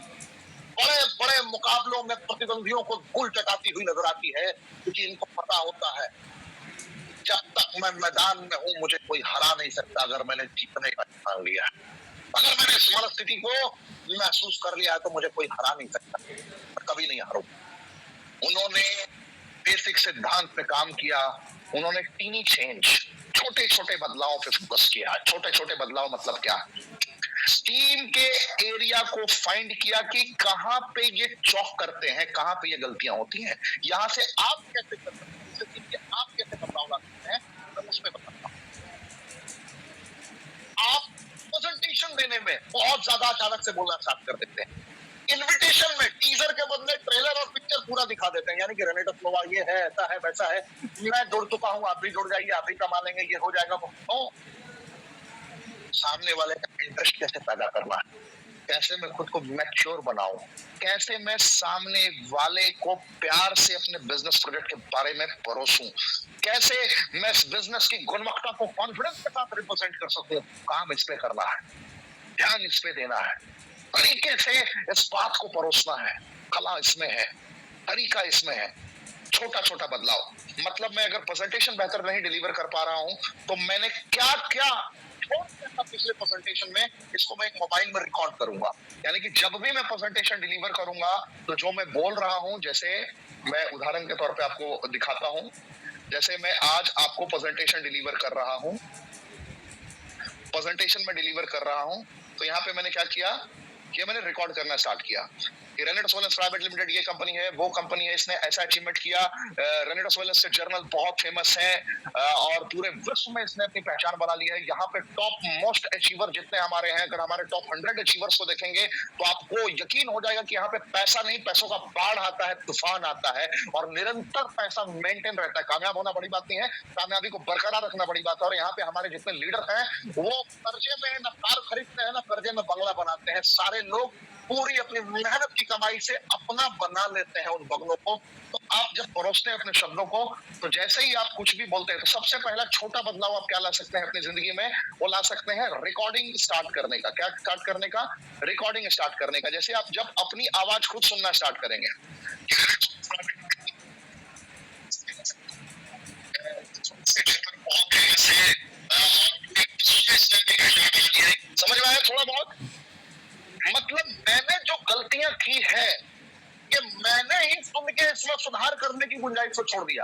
बड़े बड़े मुकाबलों में प्रतिद्वंदियों को गुल चटाती हुई नजर आती है, क्योंकि इनको पता होता है जब तक मैं मैदान में हूं मुझे कोई हरा नहीं सकता। अगर मैंने जीतने का ठान लिया, अगर मैंने इस मनस्थिति को महसूस कर लिया है तो मुझे कोई हरा नहीं सकता, मैं कभी नहीं हारूं। उन्होंने बेसिक सिद्धांत पे काम किया, उन्होंने टीनी चेंज, छोटे छोटे बदलाव पे फोकस किया। छोटे छोटे बदलाव मतलब क्या? टीम के एरिया को फाइंड किया कि कहां पे ये चौक करते हैं, कहां पे ये गलतियां होती हैं, यहां से आप कैसे कर सकते हैं, आप कैसे बदलाव ला सकते हैं, मैं उस पर बताता हूं। आप प्रेजेंटेशन देने में बहुत ज्यादा अचानक से बोलना स्टार्ट कर देते हैं। इन्विटेशन में टीजर के बदले ट्रेलर और पिक्चर पूरा दिखा देते हैं, यानी कि रेनेटो स्लोवा ये है, ऐसा है, वैसा है, मैं जुड़ चुका हूं, आप भी जुड़ जाइए, आप भी कमा लेंगे, ये हो जाएगा। तो सामने वाले का इंटरेस्ट कैसे पैदा करना है, कैसे मैं खुद को मैच्योर बनाऊं, कैसे मैं सामने वाले को प्यार से अपने बिजनेस प्रोजेक्ट के बारे में परोसूं, कैसे मैं इस बिजनेस की गुणवत्ता को कॉन्फिडेंस के साथ रिप्रेजेंट कर सकूं। काम इस पे करना है, ध्यान इस पे देना है, तरीके से इस बात को परोसना है, कला इसमें है, तरीका इसमें है। छोटा छोटा बदलाव, मतलब मैं अगर प्रेजेंटेशन बेहतर नहीं डिलीवर कर पा रहा हूं तो मैंने क्या क्या पिछले प्रेजेंटेशन में, इसको मैं एक मोबाइल में रिकॉर्ड करूंगा, यानी कि जब भी मैं प्रेजेंटेशन डिलीवर करूंगा तो जो मैं बोल रहा हूं, जैसे मैं उदाहरण के तौर पे आपको दिखाता हूं, जैसे मैं आज आपको प्रेजेंटेशन डिलीवर कर रहा हूं, प्रेजेंटेशन में डिलीवर कर रहा हूं, तो यहाँ पे मैंने क्या किया कि मैंने रिकॉर्ड करना स्टार्ट किया। रेनेटो सोलेंस प्राइवेट लिमिटेड ये कंपनी है, वो कंपनी है, इसने ऐसा अचीवमेंट किया। रेनेटो सोलेंस के जर्नल बहुत फेमस है और पूरे विश्व में इसने अपनी पहचान बना ली है। यहाँ पे टॉप मोस्ट अचीवर जितने हमारे हैं, अगर हमारे टॉप 100 अचीवर्स को देखेंगे तो आपको यकीन हो जाएगा कि यहाँ पे पैसा नहीं, पैसों का बाढ़ आता है, तूफान आता है और निरंतर पैसा मेंटेन रहता है। कामयाब होना बड़ी बात नहीं है, कामयाबी को बरकरार रखना बड़ी बात है। और यहाँ पे हमारे जितने लीडर हैं वो कर्जे में ना कार खरीदते हैं, ना कर्जे में बंगला बनाते हैं, सारे लोग पूरी अपनी मेहनत की कमाई से अपना बना लेते हैं उन बंगलों को। तो आप जब परोसते हैं अपने शब्दों को, तो जैसे ही आप कुछ भी बोलते हैं तो सबसे पहला छोटा बदलाव आप क्या ला सकते हैं अपनी जिंदगी में, वो ला सकते हैं रिकॉर्डिंग स्टार्ट करने का। क्या स्टार्ट करने का? रिकॉर्डिंग स्टार्ट करने का। जैसे आप जब अपनी आवाज खुद सुनना स्टार्ट करेंगे, समझ में आया थोड़ा बहुत? मतलब मैंने जो गलतियां की है कि मैंने ही सुन के इसमें सुधार करने की गुंजाइश को छोड़ दिया।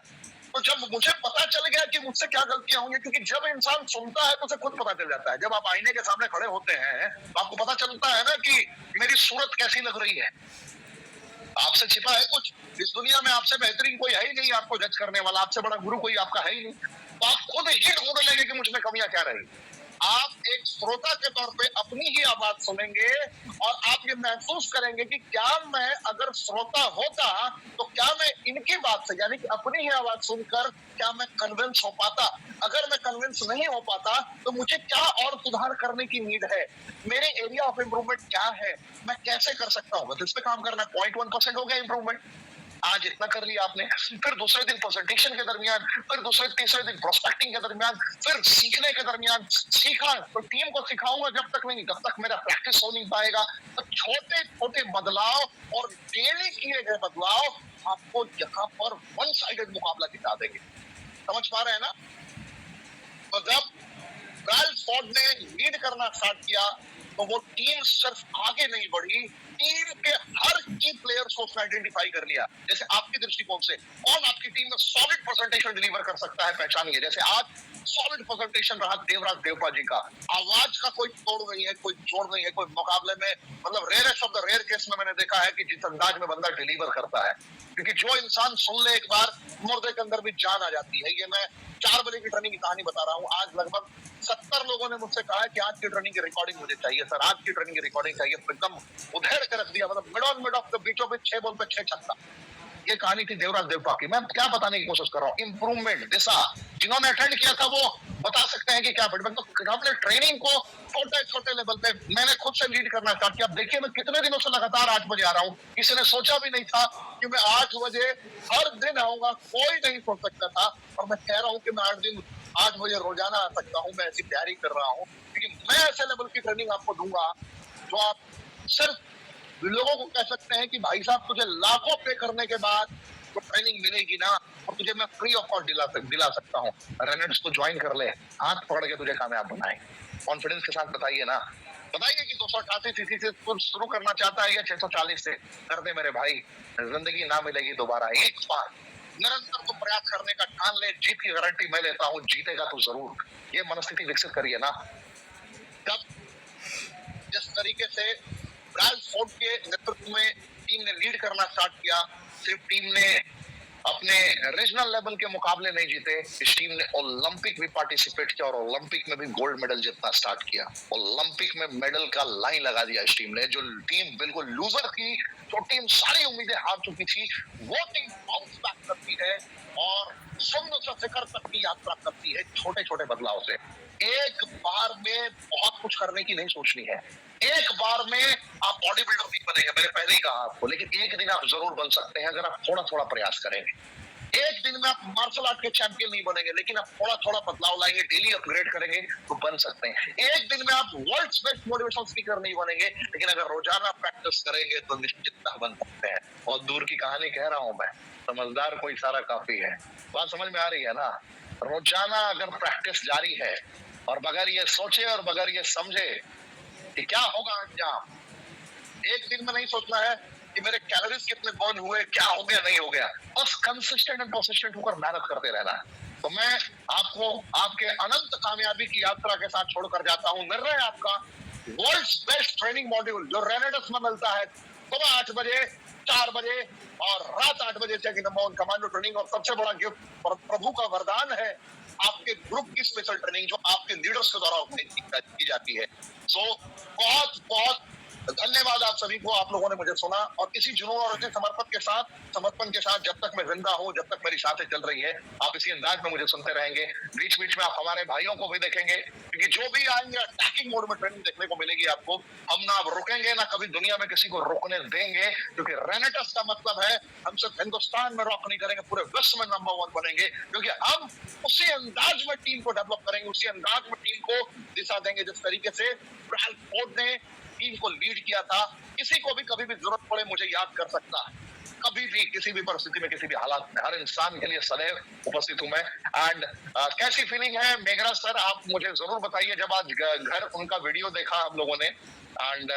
तो जब मुझे पता चल गया कि मुझसे क्या गलतियां होंगी, क्योंकि जब इंसान सुनता है तो उसे खुद पता चल जाता है। जब आप आईने के सामने खड़े होते हैं तो आपको पता चलता है ना कि मेरी सूरत कैसी लग रही है। आपसे छिपा है कुछ? इस दुनिया में आपसे बेहतरीन कोई है ही नहीं आपको जज करने वाला, आपसे बड़ा गुरु कोई आपका है ही नहीं। तो आप खुद ही ढूंढ लेंगे कि मुझ में कमियां क्या रही। आप एक श्रोता के तौर पे अपनी ही आवाज सुनेंगे और आप ये महसूस करेंगे कि क्या मैं अगर श्रोता होता तो क्या मैं इनकी बात से, यानी कि अपनी ही आवाज सुनकर क्या मैं कन्विंस हो पाता। अगर मैं कन्विंस नहीं हो पाता तो मुझे क्या और सुधार करने की नीड है, मेरे एरिया ऑफ इम्प्रूवमेंट क्या है, मैं कैसे कर सकता हूँ, तो इस पे काम करना। 0.1% हो गया इम्प्रूवमेंट, आज इतना कर लिया आपने। फिर दूसरे दिन प्रेजेंटेशन के दरमियान, फिर दूसरे तीसरे दिन प्रोस्पेक्टिंग के दरमियान, फिर सीखने के दरमियान सीखा तो टीम को सिखाऊंगा जब तक नहीं, जब तक मेरा प्रैक्टिस हो नहीं पाएगा। तो छोटे छोटे बदलाव और डेली किए गए बदलाव आपको यहाँ पर वन साइडेड मुकाबला दिखा देंगे। समझ पा रहे हैं ना? तो जब राल्फ फोर्ड ने लीड करना स्टार्ट किया तो वो टीम सिर्फ आगे नहीं बढ़ी, टीम के हर की प्लेयर्स को उसने आइडेंटिफाई कर लिया। जैसे आपके दृष्टिकोण से कौन आपकी टीम में सॉलिड प्रेजेंटेशन डिलीवर कर सकता है, पहचानिए। जैसे आज सॉलिड प्रेजेंटेशन रहा देवराज देवपा जी का, आवाज का कोई तोड़ नहीं है, कोई जोड़ नहीं है, कोई मुकाबले में, मतलब rarest of the rare case में मैंने देखा है कि जिस अंदाज में बंदा डिलीवर करता है, क्योंकि जो इंसान सुन ले एक बार, मुर्दे के अंदर भी जान आ जाती है। ये मैं 4 बजे की ट्रेनिंग की कहानी बता रहा हूँ। आज लगभग 70 लोगों ने मुझसे कहा है कि आज की ट्रेनिंग की रिकॉर्डिंग मुझे चाहिए सर, आज की ट्रेनिंग की रिकॉर्डिंग चाहिए। एकदम उधेड़ के रख दिया, मतलब मिड ऑफ द बीचों बीच 6 बॉल पे 6 छक्का। ये कहानी थी देवराज देवपा की। मैं क्या बताने की कोशिश कर रहा हूँ, इंप्रूवमेंट दिशा। जिन्होंने अटेंड किया था वो बता सकते हैं कि क्या फीडबैक। तो हमने ट्रेनिंग को छोटे छोटे लेवल पे मैंने खुद से लीड करना स्टार्ट किया। देखिए मैं कितने दिनों से लगातार 8 बजे आ रहा हूँ, किसी ने सोचा भी नहीं था कि मैं 8 बजे हर दिन आऊंगा, कोई नहीं सोच सकता था। और मैं कह रहा हूँ कि मैं 8 बजे रोजाना आ सकता हूँ। मैं ऐसी तैयारी कर रहा हूँ क्योंकि मैं ऐसे लेवल की ट्रेनिंग आपको दूंगा जो आप सिर्फ लोगों को कह सकते हैं कि भाई साहब तुझे लाखों पे करने के बाद तो ट्रेनिंग मिलेगी ना, और तुझे मैं फ्री ऑफ कॉस्ट दिला सकता हूँ, रेनेट्स को ज्वाइन कर ले, हाथ पकड़ के तुझे कामयाब बनाए। कॉन्फिडेंस के साथ बताइए ना, बताइए कि 288 सीसी से शुरू करना चाहता है या 640 से, कर दे मेरे भाई, जिंदगी ना मिलेगी दोबारा, एक बार निरंतर तो प्रयास करने का ठान ले, जीत की गारंटी मैं लेता हूँ, जीतेगा तो जरूर। ये मनस्थिति विकसित करिए ना। तब जिस तरीके से ब्रायल फोर्ड के नेतृत्व में टीम ने लीड करना स्टार्ट किया, सिर्फ टीम ने अपने रीजनल लेवल के मुकाबले नहीं जीते, इस टीम ने ओलंपिक भी पार्टिसिपेट किया और ओलंपिक में भी गोल्ड मेडल जीतना स्टार्ट किया। ओलंपिक में मेडल का लाइन लगा दिया इस टीम ने। जो टीम बिल्कुल लूजर थी, जो टीम सारी उम्मीदें हार चुकी थी, वो टीम बाउंस बैक करती है और शून्य से शिखर तक की यात्रा करती है छोटे छोटे बदलाव से। एक बार में बहुत कुछ करने की नहीं सोचनी है, एक बार में आप बॉडी बिल्डर नहीं बनेंगे, मैंने पहले ही कहा आपको, लेकिन एक दिन आप जरूर बन सकते हैं अगर आप थोड़ा थोड़ा प्रयास करेंगे। एक दिन में आप मार्शल आर्ट के चैंपियन नहीं बनेंगे, लेकिन आप थोड़ा थोड़ा बदलाव लाएंगे, डेली अपग्रेड करेंगे तो बन सकते हैं। एक दिन में आप वर्ल्ड्स बेस्ट मोटिवेशनल स्पीकर नहीं बनेंगे, लेकिन अगर रोजाना प्रैक्टिस करेंगे तो निश्चितता बन सकते हैं। बहुत दूर की कहानी कह रहा हूं मैं, समझदार को इशारा काफी है। बात समझ में आ रही है ना? रोजाना अगर प्रैक्टिस जारी है और बगैर ये सोचे और बगैर ये समझे कि क्या होगा अंजाम, एक दिन में नहीं सोचना है कि मेरे कैलोरीज कितने बर्न हुए, क्या हो गया नहीं हो गया, बस कंसिस्टेंट एंड कंसिस्टेंट होकर मेहनत करते रहना है। तो मैं आपको आपके अनंत कामयाबी की यात्रा के साथ छोड़कर जाता हूं। निर्णय आपका, वर्ल्ड्स बेस्ट ट्रेनिंग मॉड्यूल जो रेनेडस में मिलता है सुबह 8 बजे, 4 बजे और रात 8 बजे चेक नंबर 1 कमांडो ट्रेनिंग, और सबसे बड़ा गिफ्ट प्रभु का वरदान है आपके ग्रुप की स्पेशल ट्रेनिंग जो आपके लीडर्स के द्वारा की जाती है। सो बहुत बहुत धन्यवाद आप सभी को, आप लोगों ने मुझे सुना और इसी जुनून और इसी समर्पण के साथ जब तक मैं जिंदा हूं, जब तक मेरी सांसें चल रही है, आप इसी अंदाज में मुझे सुनते रहेंगे। बीच बीच में आप हमारे भाइयों को भी देखेंगे, क्योंकि जो भी आएंगे अटैकिंग मोड में ट्रेनिंग देखने को मिलेगी आपको। हम ना रुकेंगे, ना कभी दुनिया में किसी को रुकने देंगे, क्योंकि रेनेटस का मतलब है हम सिर्फ हिंदुस्तान में रॉक नहीं करेंगे, पूरे विश्व में नंबर 1 बनेंगे, क्योंकि हम उसी अंदाज में टीम को डेवलप करेंगे, उसी अंदाज में टीम को दिशा देंगे जिस तरीके से ब्रायल फोर्ड ने टीम को लीड किया था। किसी को भी कभी भी जरूरत पड़े मुझे याद कर सकता है, कभी भी किसी भी परिस्थिति में किसी भी हालात में, हर इंसान के लिए सदैव उपस्थित हूं मैं। एंड कैसी फीलिंग है मेघराज सर, आप मुझे जरूर बताइए जब आज घर उनका वीडियो देखा हम लोगों ने, एंड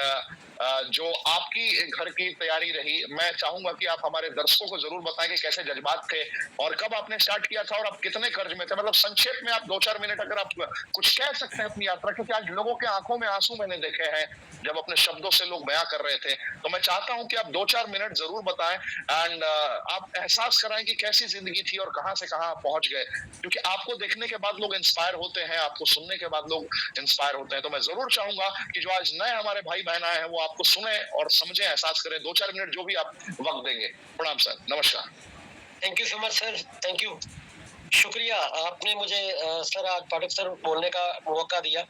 जो आपकी घर की तैयारी रही, मैं चाहूंगा कि आप हमारे दर्शकों को जरूर बताएं कि कैसे जज्बात थे और कब आपने स्टार्ट किया था और आप कितने कर्ज में थे। मतलब संक्षेप में आप 2-4 मिनट अगर आप कुछ कह सकते हैं अपनी यात्रा, क्योंकि आज लोगों के आंखों में आंसू मैंने देखे हैं जब अपने शब्दों से लोग बयां कर रहे थे। तो मैं चाहता हूं कि आप 2-4 मिनट जरूर बताएं एंड आप एहसास कराएं कि कैसी जिंदगी थी और कहां से कहां पहुंच गए, क्योंकि आपको देखने के बाद लोग इंस्पायर होते हैं, आपको सुनने के बाद लोग इंस्पायर होते हैं। तो मैं जरूर चाहूंगा कि जो आज नए हमारे भाई बहन आए हैं वो आपको सुने और समझे, एहसास करें। 2-4 मिनट जो भी आप वक्त देंगे। प्रणाम सर, नमस्कार। Thank you so much sir, thank you, शुक्रिया। आपने मुझे सर आज पाठक सर बोलने का मौका दिया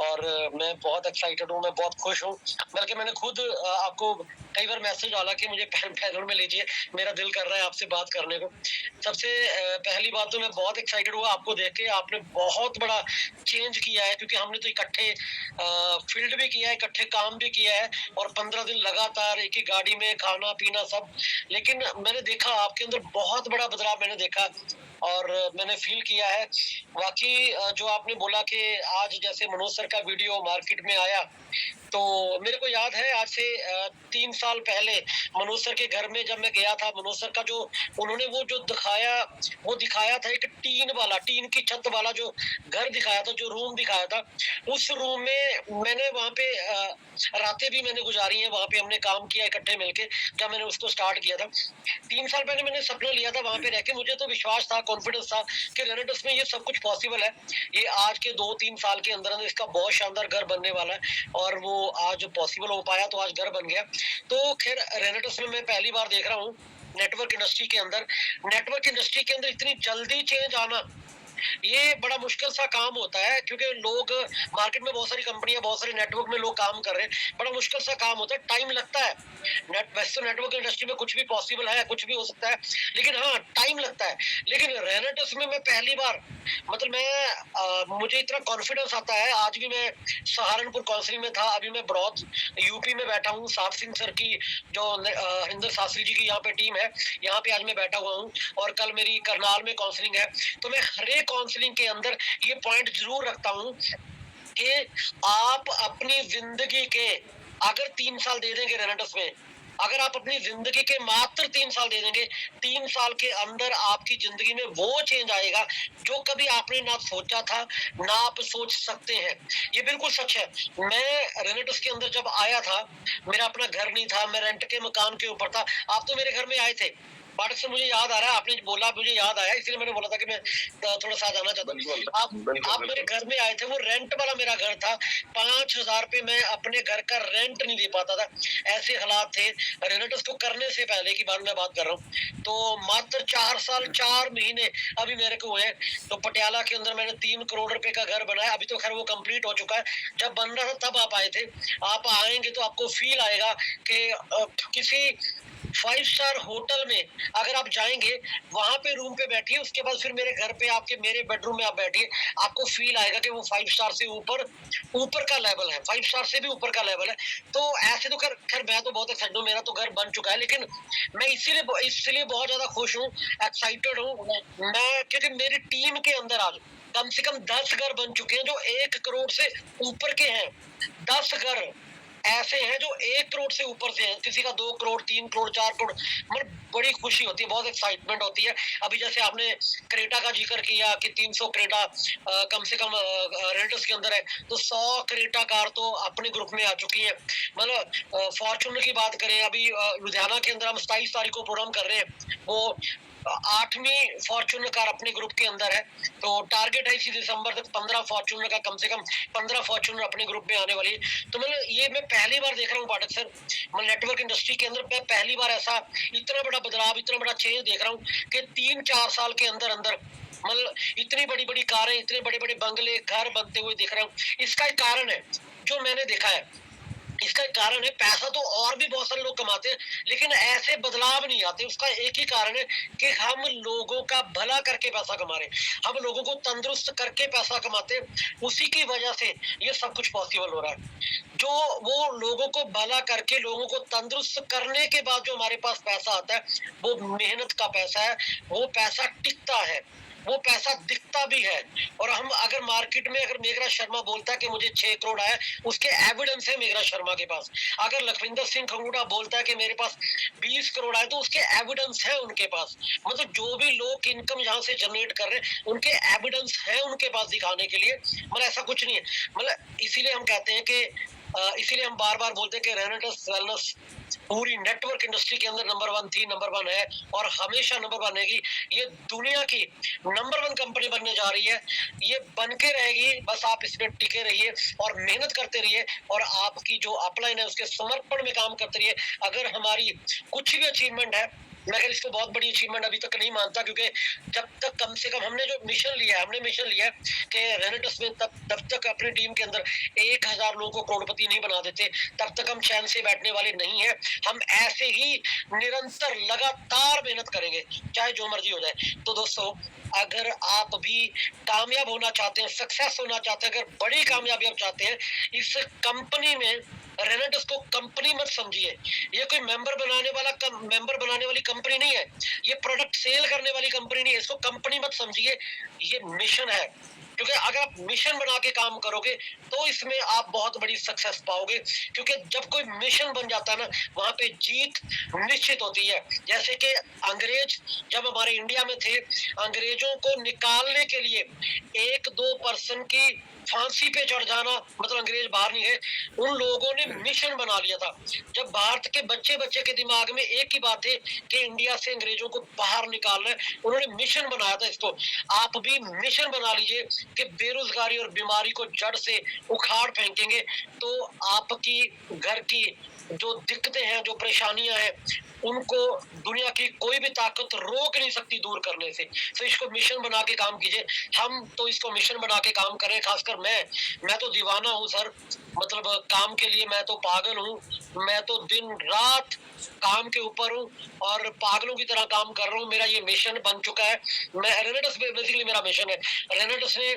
और मैं बहुत एक्साइटेड हूँ, मैं बहुत खुश हूँ। बल्कि मैंने खुद आपको कई बार मैसेज डाला कि मुझे पैनल में लीजिए, मेरा दिल कर रहा है आपसे बात करने को। सबसे पहली बात तो मैं बहुत एक्साइटेड हुआ आपको देख के, आपने बहुत बड़ा चेंज किया है, क्योंकि हमने तो इकट्ठे फील्ड भी किया है, इकट्ठे काम भी किया है और 15 दिन लगातार एक ही गाड़ी में खाना पीना सब। लेकिन मैंने देखा आपके अंदर बहुत बड़ा बदलाव मैंने देखा और मैंने फील किया है। वाकई जो आपने बोला कि आज जैसे मनोज सर का वीडियो मार्केट में आया, तो मेरे को याद है आज से 3 साल पहले मनोज सर के घर में जब मैं गया था, मनोज सर का जो उन्होंने वो जो दिखाया था एक टीन की छत वाला जो घर दिखाया था, जो रूम दिखाया था, उस रूम में मैंने वहाँ पे रातें भी मैंने गुजारी हैं, वहाँ पे हमने काम किया इकट्ठे मिलके जब मैंने उसको स्टार्ट किया था। 3 साल पहले मैंने सपना लिया था वहाँ पे रह के, मुझे तो विश्वास था, कॉन्फिडेंस था कि रेनेडस में ये सब कुछ पॉसिबल है। ये आज के 2-3 साल के अंदर इसका बहुत शानदार घर बनने वाला है और वो आज पॉसिबल हो पाया, तो आज घर बन गया। तो खैर रेनेडस में मैं पहली बार देख रहा हूँ नेटवर्क इंडस्ट्री के अंदर इतनी जल्दी चेंज आना, ये बड़ा मुश्किल सा काम होता है, क्योंकि लोग मार्केट में बहुत सारी कंपनियां, बहुत सारे नेटवर्क में लोग काम कर रहे हैं, बड़ा मुश्किल सा काम होता है, टाइम लगता है। वैसे तो नेटवर्क इंडस्ट्री में कुछ भी पॉसिबल है, कुछ भी हो सकता है, लेकिन हाँ टाइम लगता है। लेकिन रेनेटस में मैं पहली बार, मतलब मुझे इतना कॉन्फिडेंस आता है। आज भी मैं सहारनपुर काउंसिलिंग में था, अभी मैं ब्रॉड यूपी में बैठा हूँ। साफ सिंह सर की जो हरिंदर शास्त्री जी की यहाँ पे टीम है, यहाँ पे आज मैं बैठा हुआ हूँ, और कल मेरी करनाल में काउंसलिंग है। तो मैं हर एक काउंसलिंग के अंदर ये पॉइंट जरूर रखता हूँ कि आप अपनी जिंदगी के अगर 3 साल दे देंगे रेनेटस में, अगर आप अपनी जिंदगी के मात्र 3 साल दे देंगे, 3 साल के अंदर आपकी जिंदगी में वो चेंज आएगा जो कभी आपने ना सोचा था, ना आप सोच सकते हैं। ये बिल्कुल सच है। मैं रेनेटस के अंदर जब आया था, मेरा अपना घर नहीं था, मैं रेंट के मकान के ऊपर था। आप तो मेरे घर में आए थे, बात से मुझे याद आ रहा है, आपने बोला मुझे याद आया, इसलिए मैंने बोला था कि मैं थोड़ा सा जाना चाहता हूँ। आप मेरे घर में आए थे, वो रेंट वाला मेरा घर था। 5,000 पे मैं अपने घर का रेंट नहीं दे पाता था, ऐसे हालात थे। रेनेटस को करने से पहले की बात मैं बात कर रहा हूँ। तो मात्र 4 साल 4 महीने अभी मेरे को हुए। तो पटियाला के अंदर मैंने 3 करोड़ रुपए का घर बनाया। अभी तो खैर वो कंप्लीट हो चुका है। जब बन रहा था तब आप आए थे। आप आएंगे तो आपको फील आएगा कि किसी 5 स्टार होटल में अगर आप जाएंगे, वहां पे रूम पे बैठिए, उसके बाद फिर मेरे घर पे आपके मेरे बेडरूम में आप बैठिए, आपको फील आएगा कि वो 5 स्टार से ऊपर ऊपर का लेवल है, 5 स्टार से भी ऊपर का लेवल है। तो ऐसे तो खैर मैं तो बहुत एक्साइटेड हूँ, मेरा तो घर बन चुका है, लेकिन मैं इसीलिए बहुत ज्यादा खुश हूँ, एक्साइटेड हूँ मैं, क्योंकि मेरी टीम के अंदर आज कम से कम 10 घर बन चुके हैं जो 1 करोड़ से ऊपर के हैं। 10 घर ऐसे हैं जो 1 करोड़ से ऊपर से हैं, किसी का 2 करोड़ 3 करोड़ 4 करोड़। मतलब बड़ी खुशी होती है, बहुत एक्साइटमेंट होती है। अभी जैसे आपने क्रेटा का जिक्र किया कि 300 क्रेटा कम से कम रेंटस के अंदर है, तो 100 क्रेटा कार तो अपने ग्रुप में आ चुकी है। मतलब फॉर्चूनर की बात करें, अभी लुधियाना के अंदर हम 27 तारीख को प्रोग्राम कर रहे हैं, वो 8वीं फॉर्चूनर कार अपने ग्रुप के अंदर है। तो टारगेट है इसी दिसंबर तक 15 फॉर्चूनर का, कम से कम 15 फॉर्चूनर अपने ग्रुप में आने वाली है। तो मतलब ये मैं पहली बार देख रहा हूँ पाठक सर, मैं नेटवर्क इंडस्ट्री के अंदर मैं पहली बार ऐसा इतना बड़ा बदलाव, इतना बड़ा चेंज देख रहा हूँ कि 3-4 साल के अंदर अंदर मतलब इतनी बड़ी बड़ी कारें, इतने बड़े बड़े बंगले, घर बनते हुए दिख रहा हूँ। इसका एक कारण है जो मैंने देखा है, इसका एक कारण है, पैसा तो और भी बहुत सारे लोग कमाते हैं, लेकिन ऐसे बदलाव नहीं आते। उसका एक ही कारण है कि हम लोगों का भला करके पैसा कमा रहे हैं, हम लोगों को तंदुरुस्त करके पैसा कमाते हैं। उसी की वजह से ये सब कुछ पॉसिबल हो रहा है। जो वो लोगों को भला करके, लोगों को तंदुरुस्त करने के बाद जो हमारे पास पैसा आता है, वो मेहनत का पैसा है, वो पैसा टिकता है, वो पैसा दिखता भी है। और हम अगर मार्केट में, अगर मेघराज शर्मा बोलता है कि मुझे 6 करोड़ आया, उसके एविडेंस है मेघराज शर्मा के पास। अगर लखविंदर सिंह खंगूड़ा बोलता है कि मेरे पास 20 करोड़ आए, तो उसके एविडेंस है उनके पास। मतलब जो भी लोग इनकम यहाँ से जनरेट कर रहे हैं, उनके एविडेंस है उनके पास दिखाने के लिए। मतलब ऐसा कुछ नहीं है। मतलब इसीलिए हम कहते हैं कि इसीलिए हम बार बार बोलते हैं कि रेनेटस वेलनेस पूरी नेटवर्क इंडस्ट्री के अंदर नंबर 1 थी, नंबर 1 है, और हमेशा नंबर 1 रहेगी। ये दुनिया की नंबर 1 कंपनी बनने जा रही है, ये बन के रहेगी। बस आप इसमें टिके रहिए और मेहनत करते रहिए, और आपकी जो अपलाइन है उसके समर्पण में काम करते रहिए। अगर हमारी कुछ भी अचीवमेंट है, मैं अगर इसको बहुत बड़ी अचीवमेंट अभी तक नहीं मानता, क्योंकि जब तक कम से कम हमने जो मिशन लिया है, हमने मिशन लिया है कि रेनेटस में तब तक अपनी टीम के अंदर 1,000 लोगों को करोड़पति नहीं बना देते, तब तक हम चैन से बैठने वाले नहीं है। हम ऐसे ही निरंतर लगातार मेहनत करेंगे, चाहे जो मर्जी हो जाए। तो दोस्तों, अगर आप भी कामयाब होना चाहते हैं, सक्सेस होना चाहते हैं, अगर बड़ी कामयाबी आप चाहते हैं, इस कंपनी में रेनेटस को कंपनी मत समझिए। ये कोई मेंबर बनाने वाली कंपनी नहीं है, ये प्रोडक्ट सेल करने वाली कंपनी नहीं है, इसको कंपनी मत समझिए, ये मिशन है। क्योंकि अगर आप मिशन बना के काम करोगे तो इसमें आप बहुत बड़ी सक्सेस पाओगे, क्योंकि जब कोई मिशन बन जाता है ना, वहां पे जीत निश्चित होती है। जैसे कि अंग्रेज जब हमारे इंडिया में थे, अंग्रेजों को निकालने के लिए 1-2% की फांसी पे चढ़ जाना, मतलब अंग्रेज बाहर नहीं गए, उन लोगों ने मिशन बना लिया था। जब भारत के बच्चे बच्चे के दिमाग में एक ही बात है कि इंडिया से अंग्रेजों को बाहर निकालना है, उन्होंने मिशन बनाया था इसको। आप भी मिशन बना लीजिए कि बेरोजगारी और बीमारी को जड़ से उखाड़ फेंकेंगे, तो आपकी घर की जो दिक्कतें हैं, जो परेशानियां हैं, उनको दुनिया की कोई भी ताकत रोक नहीं सकती दूर करने से। तो इसको मिशन बना के काम कीजिए। हम तो इसको मिशन बना के काम कर रहे हैं, खासकर मैं तो दीवाना हूँ सर। मतलब काम के लिए मैं तो पागल हूँ। मैं तो दिन रात काम के ऊपर हूँ और पागलों की तरह काम कर रहा हूँ। मेरा ये मिशन बन चुका है। मैं रेनेडस बेसिकली मेरा मिशन है। रेनेडस ने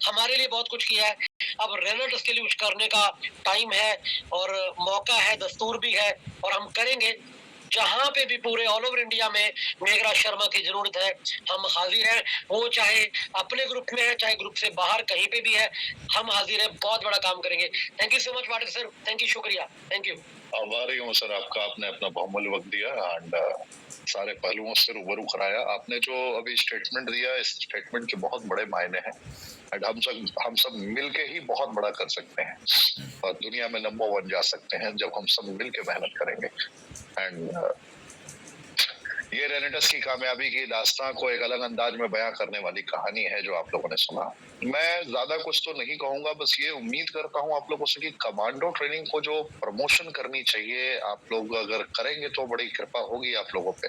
हमारे लिए बहुत कुछ किया है। अब रेनेडस के लिए कुछ करने का टाइम है और मौका है, दस्तूर भी है और हम करेंगे। जहां पे भी पूरे ऑल ओवर इंडिया में मेघराज शर्मा की जरूरत है, हम हाजिर हैं। वो चाहे अपने ग्रुप में है, चाहे ग्रुप से बाहर कहीं पे भी है, हम हाजिर हैं। बहुत बड़ा काम करेंगे। Thank you so much Pathak sir. Thank you, शुक्रिया। Thank you. आभारी हूँ सर आपका, आपने अपना बहुमूल्य वक्त दिया एंड सारे पहलुओं से रूबरू कराया। आपने जो अभी स्टेटमेंट दिया, इस स्टेटमेंट के बहुत बड़े मायने हैं एंड हम सब मिलके ही बहुत बड़ा कर सकते हैं और दुनिया में नंबर 1 जा सकते हैं जब हम सब मिलके मेहनत करेंगे। एंड ये रेनेडस की कामयाबी की दास्तां को एक अलग अंदाज में बयां करने वाली कहानी है जो आप लोगों ने सुना। मैं ज्यादा कुछ तो नहीं कहूंगा, बस ये उम्मीद करता हूं आप लोगों से कि कमांडो ट्रेनिंग को जो प्रमोशन करनी चाहिए, आप लोग अगर करेंगे तो बड़ी कृपा होगी आप लोगों पे।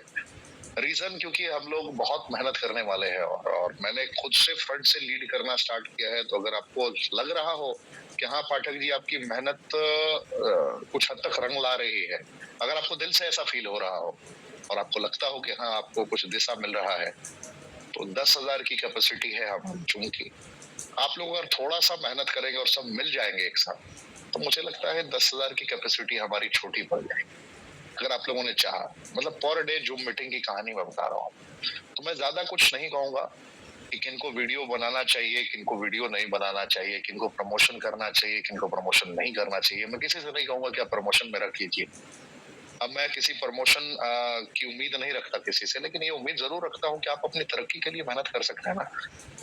रीजन क्योंकि हम लोग बहुत मेहनत करने वाले हैं और मैंने खुद से फ्रंट से लीड करना स्टार्ट किया है। तो अगर आपको लग रहा हो कि हाँ पाठक जी आपकी मेहनत कुछ हद तक रंग ला रही है, अगर आपको दिल से ऐसा फील हो रहा हो और आपको लगता हो कि हाँ आपको कुछ दिशा मिल रहा है, तो 10,000 की कैपेसिटी है हम चूंकि आप लोग अगर थोड़ा सा मेहनत करेंगे और सब मिल जाएंगे एक साथ, तो मुझे लगता है 10,000 की कैपेसिटी हमारी छोटी पड़ जाएगी अगर आप लोगों ने चाहा। मतलब पर डे जूम मीटिंग की कहानी मैं बता रहा हूँ। तो मैं ज्यादा कुछ नहीं कहूंगा कि किनको वीडियो बनाना चाहिए, किनको वीडियो नहीं बनाना चाहिए, किनको प्रमोशन करना चाहिए, किनको प्रमोशन नहीं करना चाहिए। मैं किसी से नहीं कहूंगा कि आप प्रमोशन मेरा कीजिए। अब मैं किसी प्रमोशन की उम्मीद नहीं रखता किसी से, लेकिन ये उम्मीद जरूर रखता हूँ कि आप अपनी तरक्की के लिए मेहनत कर सकते हैं ना।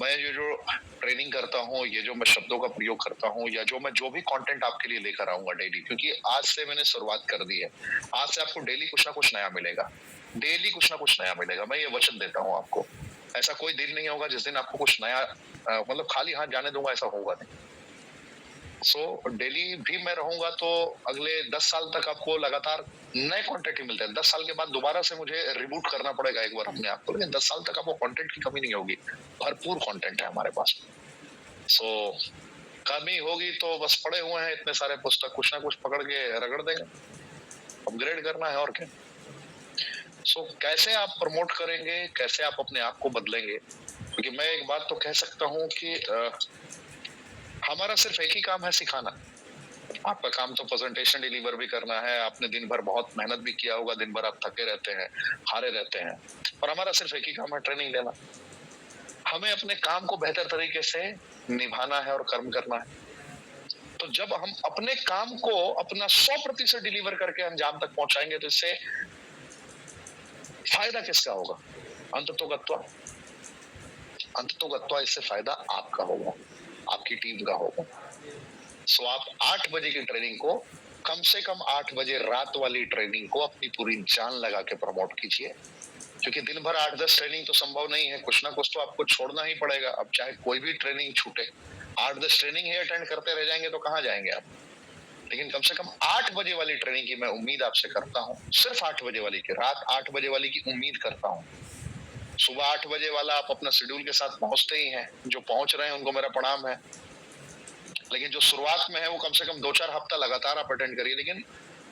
मैं ये जो ट्रेनिंग करता हूँ, ये जो मैं शब्दों का प्रयोग करता हूँ, या जो भी कंटेंट आपके लिए लेकर आऊंगा डेली, क्योंकि आज से मैंने शुरुआत कर दी है। आज से आपको डेली कुछ ना कुछ नया मिलेगा, डेली कुछ ना कुछ नया मिलेगा। मैं ये वचन देता हूँ आपको। ऐसा कोई दिन नहीं होगा जिस दिन आपको कुछ नया मतलब खाली हाथ जाने दूंगा, ऐसा होगा नहीं। सो डेली भी मैं रहूंगा तो अगले 10 साल तक आपको लगातार नए कंटेंट ही मिलते हैं। 10 साल के बाद दोबारा से मुझे रिबूट करना पड़ेगा एक बार अपने आप को, लेकिन 10 साल तक आपको कंटेंट की कमी नहीं होगी। भरपूर कंटेंट है हमारे पास। सो कमी होगी तो बस पड़े हुए हैं इतने सारे पुस्तक, कुछ ना कुछ पकड़ के रगड़ देंगे। अपग्रेड करना है और क्या। सो कैसे आप प्रमोट करेंगे, कैसे आप अपने आप को बदलेंगे, क्योंकि मैं एक बात तो कह सकता हूँ कि हमारा सिर्फ एक ही काम है, सिखाना। आपका काम तो प्रेजेंटेशन डिलीवर भी करना है। आपने दिन भर बहुत मेहनत भी किया होगा, दिन भर आप थके रहते हैं, हारे रहते हैं, और हमारा सिर्फ एक ही काम है, ट्रेनिंग देना। हमें अपने काम को बेहतर तरीके से निभाना है और कर्म करना है। तो जब हम अपने काम को अपना 100% डिलीवर करके अंजाम तक पहुंचाएंगे, तो इससे फायदा किसका होगा? अंततोगत्वा इससे फायदा आपका होगा, आपकी टीम का होगा। सो आप 8 बजे की ट्रेनिंग को कम से कम 8 बजे रात वाली ट्रेनिंग को अपनी पूरी जान लगा के प्रमोट कीजिए, क्योंकि दिन भर 8-10 ट्रेनिंग तो संभव नहीं है। कुछ ना कुछ तो आपको छोड़ना ही पड़ेगा। अब चाहे कोई भी ट्रेनिंग छूटे, 8-10 ट्रेनिंग ही अटेंड करते रह जाएंगे तो कहाँ जाएंगे आप। लेकिन कम से कम 8 बजे वाली ट्रेनिंग की मैं उम्मीद आपसे करता हूँ। सिर्फ 8 बजे वाली की, रात 8 बजे वाली की उम्मीद करता हूँ। सुबह 8 बजे वाला आप अपना शेड्यूल के साथ पहुंचते ही हैं। जो पहुंच रहे हैं उनको मेरा प्रणाम है, लेकिन जो शुरुआत में है वो कम से कम 2-4 हफ्ता लगातार आप अटेंड करिए। लेकिन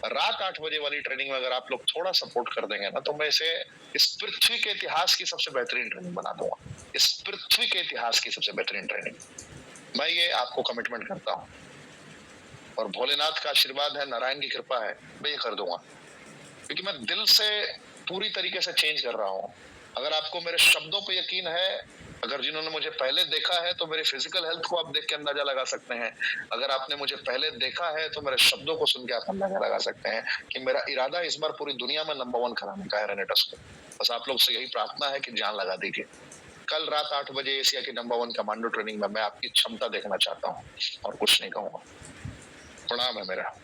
रात 8 बजे वाली ट्रेनिंग में अगर आप लोग थोड़ा सपोर्ट कर देंगे ना, तो मैं इसे इस पृथ्वी के इतिहास की सबसे बेहतरीन ट्रेनिंग बना दूंगा। इस पृथ्वी के इतिहास की सबसे बेहतरीन ट्रेनिंग मैं ये आपको कमिटमेंट करता हूँ, और भोलेनाथ का आशीर्वाद है, नारायण की कृपा है, मैं ये कर दूंगा, क्योंकि मैं दिल से पूरी तरीके से चेंज कर रहा हूँ। अगर आपको मेरे शब्दों पे यकीन है, अगर जिन्होंने मुझे पहले देखा है तो मेरे फिजिकल हेल्थ को आप देख के अंदाजा लगा सकते हैं। अगर आपने मुझे पहले देखा है तो मेरे शब्दों को सुन के आप अंदाजा लगा सकते हैं कि मेरा इरादा इस बार पूरी दुनिया में नंबर 1 कराने का है रेनेटस को। बस आप लोग से यही प्रार्थना है कि जान लगा दीजिए। कल रात 8 बजे एशिया की नंबर 1 कमांडो ट्रेनिंग में मैं आपकी क्षमता देखना चाहता हूँ और कुछ नहीं कहूंगा। प्रणाम है मेरा।